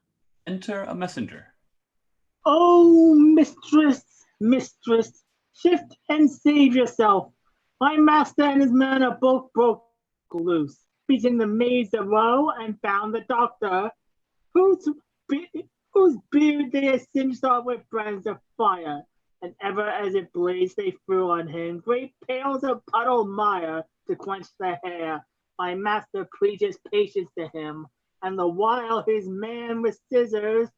Enter a messenger. Oh, mistress, mistress, shift and save yourself. My master and his men are both broke loose, beaten the maids a row and found the doctor, whose beard they had singed off with brands of fire. And ever as it blazed, they threw on him great pails of puddled mire to quench the hair. My master preaches patience to him, and the while his man with scissors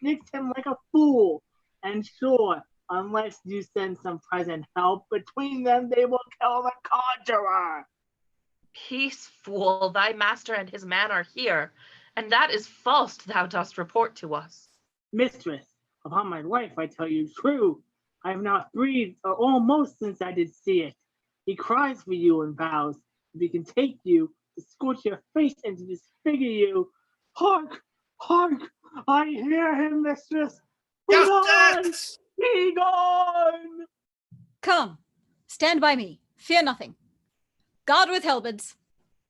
nicked him like a fool. And sure, unless you send some present help, between them they will kill the conjurer. Peace, fool, thy master and his man are here, and that is false thou dost report to us. Mistress, upon my life I tell you true, I have not breathed or almost since I did see it. He cries for you and vows, if he can take you, to scorch your face and to disfigure you. Hark! Hark! I hear him, mistress! Justice! Be gone! Come, stand by me, fear nothing. Guard with halberds.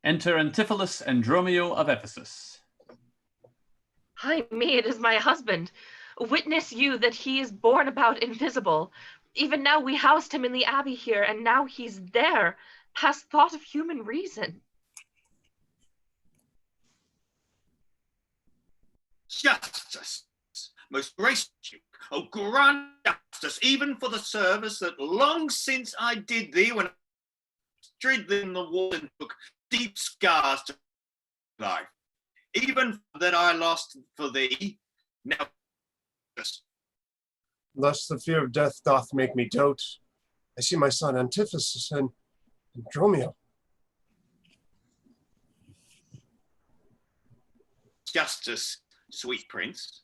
Enter Antipholus and Dromio of Ephesus. Ay me, it is my husband. Witness you that he is borne about invisible. Even now we housed him in the abbey here, and now he's there, past thought of human reason. Justice, most gracious Duke, oh grant justice, even for the service that long since I did thee when I strid thee in the wall and took deep scars to life. Even that I lost for thee, now Thus the fear of death doth make me dote. I see my son Antithesis and Dromio. Justice, sweet prince,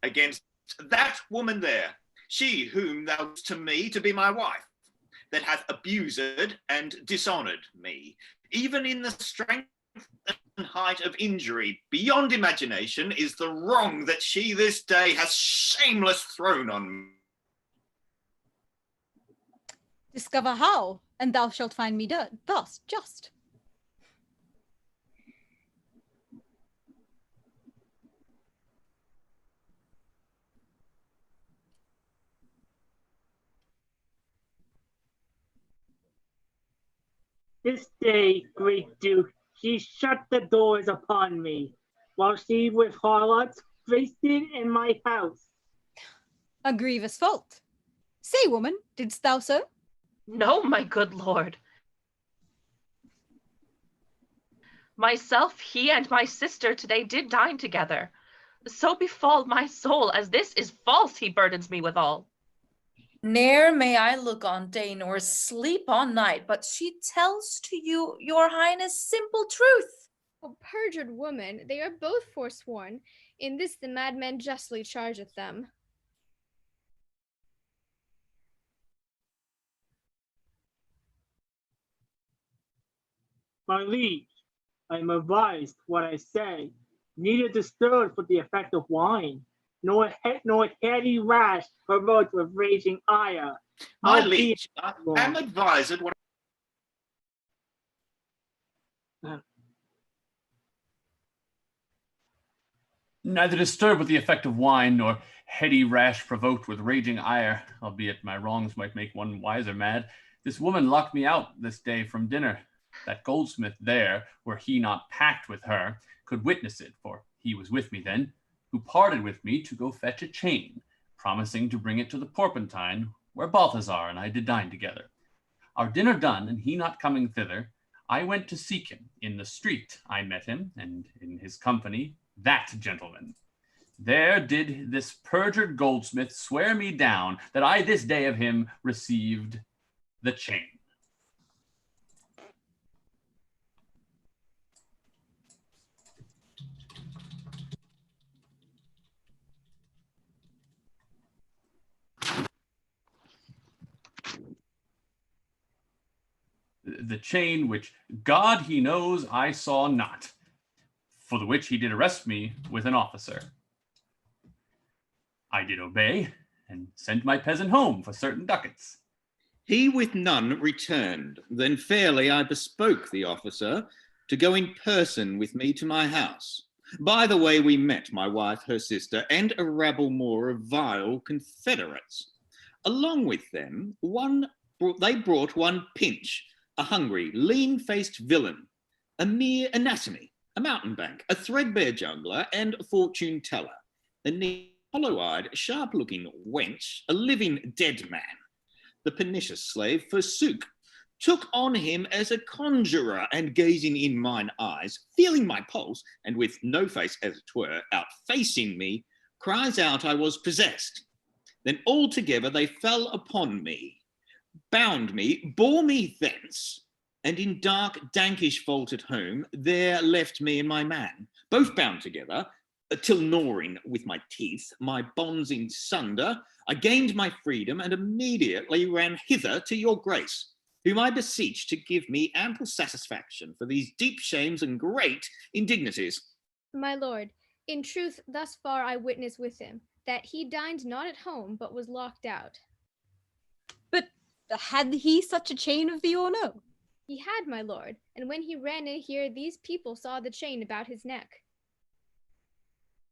against that woman there, she whom thou wast to me to be my wife, that hath abused and dishonored me, even in the strength and height of injury beyond imagination, is the wrong that she this day has shameless thrown on me. Discover how, and thou shalt find me thus just. This day, great Duke, she shut the doors upon me, while she with harlots feasted in my house. A grievous fault. Say, woman, didst thou so? No, my good lord. Myself, he, and my sister today did dine together. So befall my soul, as this is false he burdens me withal. Ne'er may I look on day nor sleep on night, but she tells to you, your highness, simple truth. O perjured woman, they are both forsworn. In this the madman justly chargeth them. My liege, I am advised what I say, neither disturbed with the effect of wine, nor heady rash provoked with raging ire. My liege, I am advised what Neither disturbed with the effect of wine, nor heady rash provoked with raging ire, albeit my wrongs might make one wiser mad. This woman locked me out this day from dinner. That goldsmith there, were he not packed with her, could witness it, for he was with me then, who parted with me to go fetch a chain, promising to bring it to the Porpentine, where Balthazar and I did dine together. Our dinner done, and he not coming thither, I went to seek him. In the street I met him, and in his company that gentleman. There did this perjured goldsmith swear me down that I this day of him received the chain. the chain which God he knows I saw not, for the which he did arrest me with an officer. I did obey, and sent my peasant home for certain ducats. He with none returned. Then fairly I bespoke the officer to go in person with me to my house. By the way we met my wife, her sister, and a rabble more of vile confederates. Along with them, they brought one Pinch, a hungry, lean-faced villain, a mere anatomy, a mountebank, a threadbare jungler, and a fortune teller, a neat, hollow-eyed, sharp-looking wench, a living dead man. The pernicious slave forsook, took on him as a conjurer, and gazing in mine eyes, feeling my pulse, and with no face as it were, outfacing me, cries out I was possessed. Then all together they fell upon me, bound me, bore me thence, and in dark, dankish vault at home, there left me and my man, both bound together, till gnawing with my teeth, my bonds in sunder, I gained my freedom, and immediately ran hither to your grace, whom I beseech to give me ample satisfaction for these deep shames and great indignities. My lord, in truth, thus far I witness with him, that he dined not at home, but was locked out. But had he such a chain of thee or no? He had, my lord, and when he ran in here, these people saw the chain about his neck.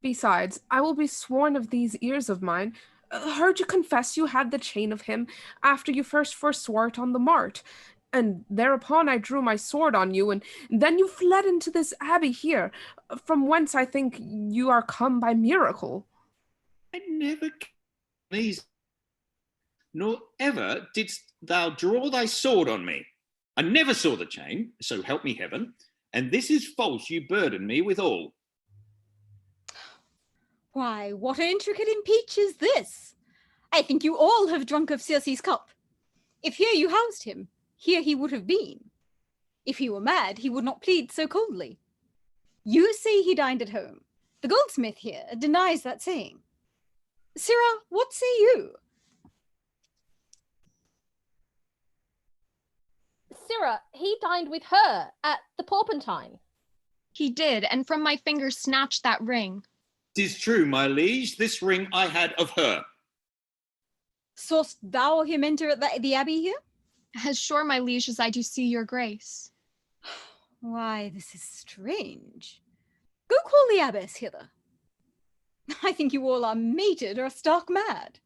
Besides, I will be sworn of these ears of mine, heard you confess you had the chain of him after you first forswore it on the mart, and thereupon I drew my sword on you, and then you fled into this abbey here, from whence I think you are come by miracle. I never these, nor ever didst thou draw thy sword on me. I never saw the chain, so help me heaven, and this is false you burden me withal. Why, what an intricate impeach is this? I think you all have drunk of Circe's cup. If here you housed him, here he would have been. If he were mad, he would not plead so coldly. You say he dined at home. The goldsmith here denies that saying. Sirrah, what say you? Sirrah, he dined with her at the Porpentine. He did, and from my finger snatched that ring. 'Tis true, my liege, this ring I had of her. Saw'st thou him enter at the abbey here? As sure, my liege, as I do see your grace. Why, this is strange. Go call the abbess hither. I think you all are mated or stark mad.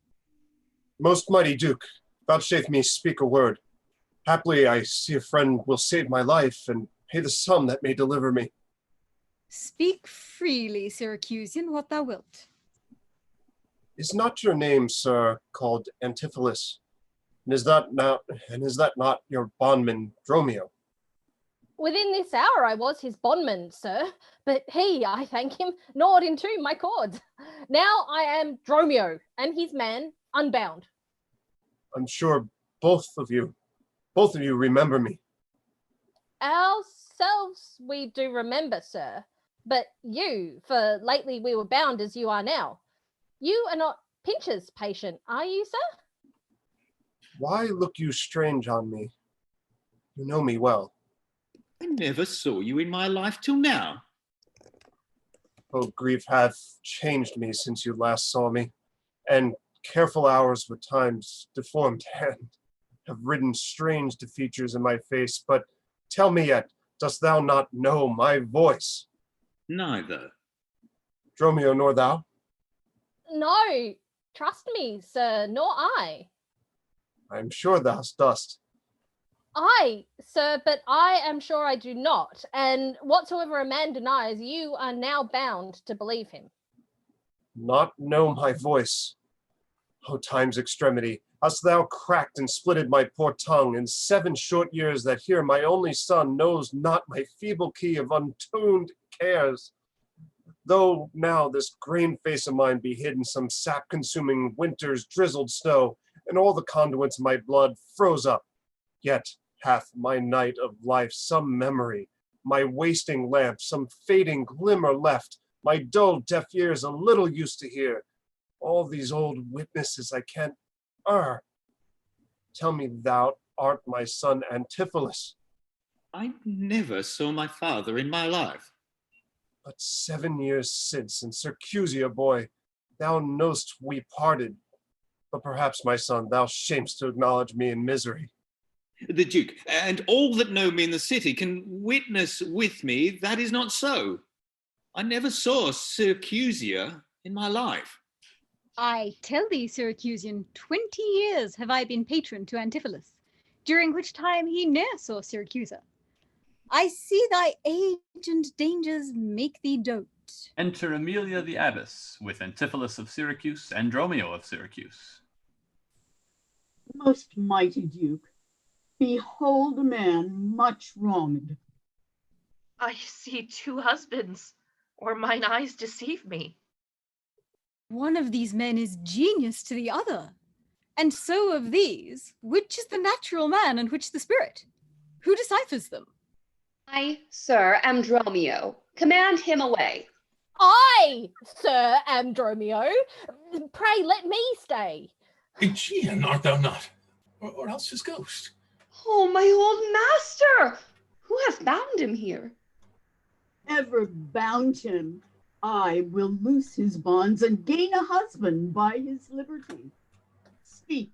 Most mighty Duke, vouchsafe me speak a word. Haply I see a friend will save my life and pay the sum that may deliver me. Speak freely, Syracusian, what thou wilt. Is not your name, sir, called Antipholus? And is that not your bondman, Dromio? Within this hour I was his bondman, sir, but he, I thank him, gnawed into my cords. Now I am Dromio, and his man, unbound. I'm sure both of you remember me. Ourselves we do remember, sir, but you, for lately we were bound as you are now. You are not Pinch's patient, are you, sir? Why look you strange on me? You know me well. I never saw you in my life till now. Oh, grief hath changed me since you last saw me, and careful hours with time's deformed hand have written strange to features in my face. But tell me yet, dost thou not know my voice? Neither. Dromio, nor thou? No, trust me, sir, nor I. I am sure thou dost. I, sir, but I am sure I do not, and whatsoever a man denies, you are now bound to believe him. Not know my voice? O time's extremity, hast thou cracked and splitted my poor tongue in 7 short years that here my only son knows not my feeble key of untuned cares. Though now this grain face of mine be hid in some sap-consuming winter's drizzled snow, and all the conduits of my blood froze up, yet hath my night of life some memory, my wasting lamp some fading glimmer left, my dull deaf ears a little used to hear. All these old witnesses I can't Tell me thou art my son Antipholus. I never saw my father in my life. But 7 years since in Syracuse, boy, thou know'st we parted. But perhaps, my son, thou shamest to acknowledge me in misery. The Duke, and all that know me in the city, can witness with me that is not so. I never saw Syracusia in my life. I tell thee, Syracusian, 20 years have I been patron to Antipholus, during which time he ne'er saw Syracusa. I see thy age and dangers make thee dote. Enter Amelia the abbess, with Antipholus of Syracuse and Dromio of Syracuse. Most mighty Duke, behold a man much wronged. I see 2 husbands, or mine eyes deceive me. One of these men is genius to the other. And so of these, which is the natural man and which the spirit? Who deciphers them? I, sir, am Dromio. Command him away. I, sir, am Dromio. Pray let me stay. Aegean, art thou not? Or else his ghost? Oh, my old master! Who hath bound him here? Ever bound him, I will loose his bonds and gain a husband by his liberty. Speak,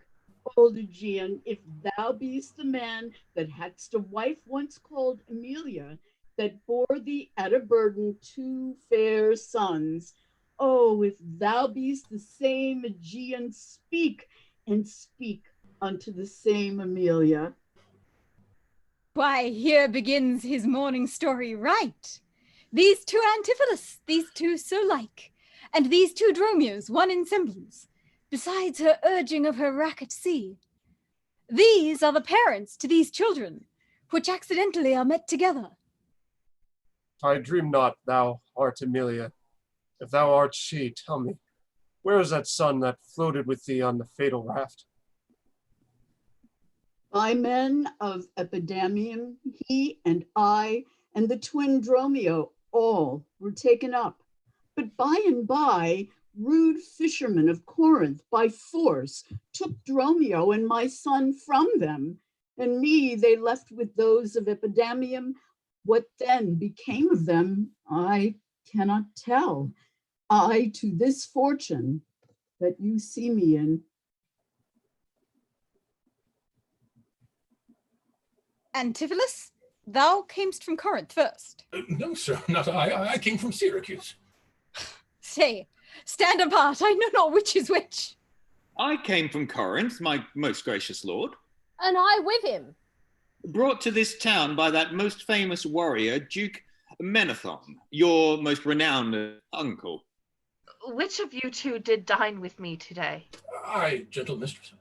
old Aegean, if thou beest the man that hadst a wife once called Amelia, that bore thee at a burden 2 fair sons. Oh, if thou beest the same Aegean, speak, and speak unto the same Amelia. Why, here begins his morning story right. These 2 Antipholus, these 2 so like, and these 2 Dromios, one in semblance, besides her urging of her wrack at sea. These are the parents to these children, which accidentally are met together. I dream not thou art Amelia. If thou art she, tell me, where is that son that floated with thee on the fatal raft? By men of Epidamium, he and I and the twin Dromio all were taken up. But by and by, rude fishermen of Corinth by force took Dromio and my son from them, and me they left with those of Epidamium. What then became of them, I cannot tell. I to this fortune that you see me in. Antipholus, thou camest from Corinth first. No, sir, not I. I came from Syracuse. Say, stand apart, I know not which is which. I came from Corinth, my most gracious lord. And I with him. Brought to this town by that most famous warrior, Duke Menathon, your most renowned uncle. Which of you 2 did dine with me today? I, gentle mistress.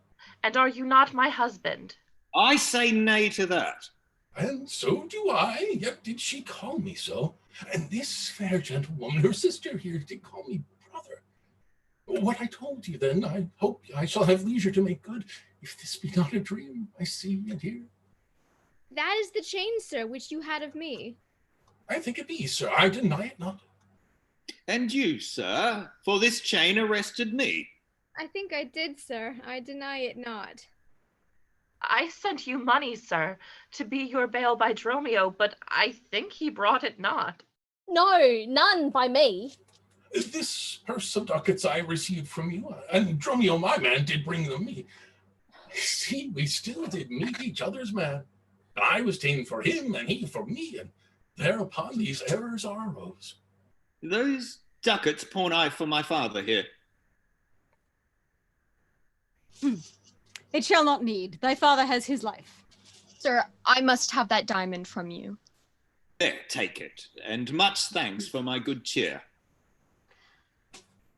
And are you not my husband? I say nay to that. And so do I, yet did she call me so. And this fair gentlewoman, her sister here, did call me brother. What I told you then, I hope I shall have leisure to make good, if this be not a dream I see and hear. That is the chain, sir, which you had of me. I think it be, sir, I deny it not. And you, sir, for this chain arrested me. I think I did, sir. I deny it not. I sent you money, sir, to be your bail by Dromio, but I think he brought it not. No, none by me. This purse of ducats I received from you, and Dromio, my man, did bring them me. See, we still did meet each other's man. I was ta'en for him, and he for me, and thereupon these errors arose. Those ducats pawn I for my father here. It shall not need. Thy father has his life. Sir, I must have that diamond from you. There, take it, and much thanks for my good cheer.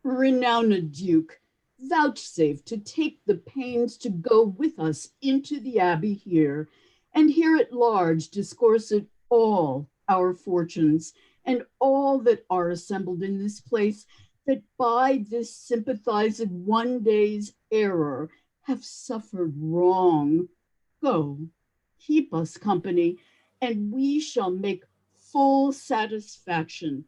Renowned Duke, vouchsafe to take the pains to go with us into the abbey here, and here at large discourse it all our fortunes, and all that are assembled in this place, that by this sympathized one day's error have suffered wrong. Go, keep us company, and we shall make full satisfaction.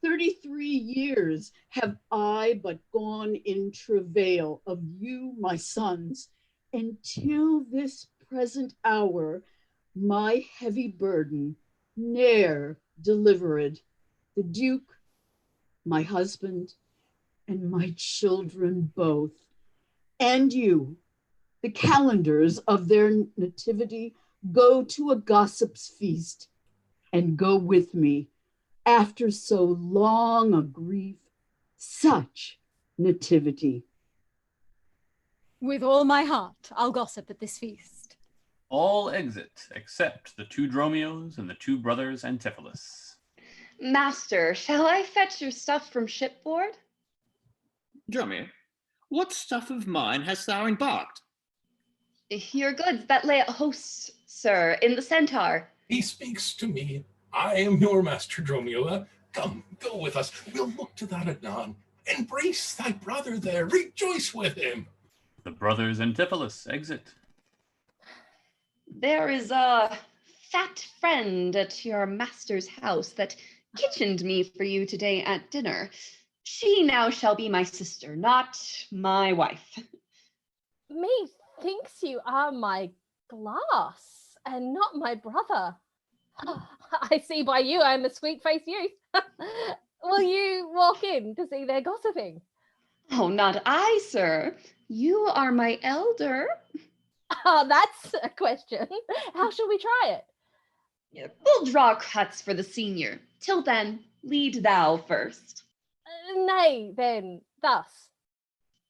33 years have I but gone in travail of you, my sons, until this present hour my heavy burden ne'er delivered. The Duke, my husband, and my children both, and you, the calendars of their nativity, go to a gossip's feast, and go with me after so long a grief, such nativity. With all my heart, I'll gossip at this feast. All exit, except the two Dromios and the two brothers Antipholus. Master, shall I fetch your stuff from shipboard? Dromio, what stuff of mine hast thou embarked? Your goods that lay at host, sir, in the Centaur. He speaks to me. I am your master, Dromio. Come, go with us. We'll look to that anon. Embrace thy brother there. Rejoice with him. The brothers Antipholus exit. There is a fat friend at your master's house that kitchened me for you today at dinner. She now shall be my sister, not my wife. Methinks you are my glass and not my brother. I see by you I'm a sweet-faced youth. Will you walk in to see their gossiping? Oh, not I, sir. You are my elder. Oh, that's a question. How shall we try it? We'll draw cuts for the senior. Till then, lead thou first. Nay, then, thus.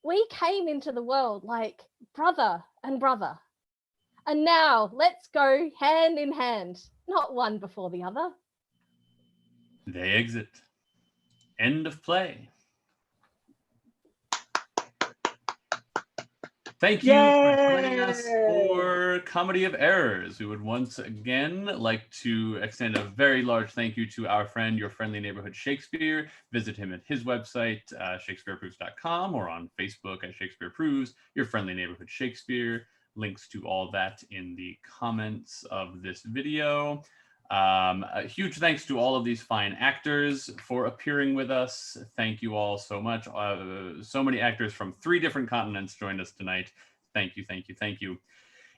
We came into the world like brother and brother. And now let's go hand in hand, not one before the other. They exit. End of play. Thank you for joining us for Comedy of Errors. We would once again like to extend a very large thank you to our friend, Your Friendly Neighborhood Shakespeare. Visit him at his website, shakespeareproves.com, or on Facebook at Shakespeare Proves, Your Friendly Neighborhood Shakespeare. Links to all that in the comments of this video. A huge thanks to all of these fine actors for appearing with us. Thank you all so much. So many actors from 3 different continents joined us tonight. Thank you, thank you, thank you.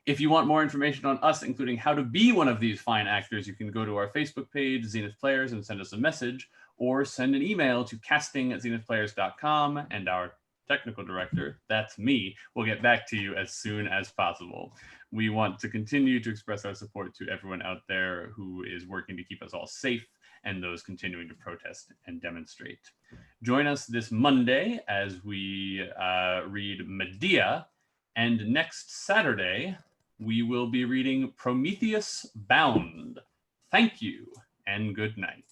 If you want more information on us, including how to be one of these fine actors, you can go to our Facebook page, Zenith Players, and send us a message, or send an email to casting@zenithplayers.com, and our technical director, that's me, will get back to you as soon as possible. We want to continue to express our support to everyone out there who is working to keep us all safe and those continuing to protest and demonstrate. Join us this Monday as we read Medea, and next Saturday, we will be reading Prometheus Bound. Thank you and good night.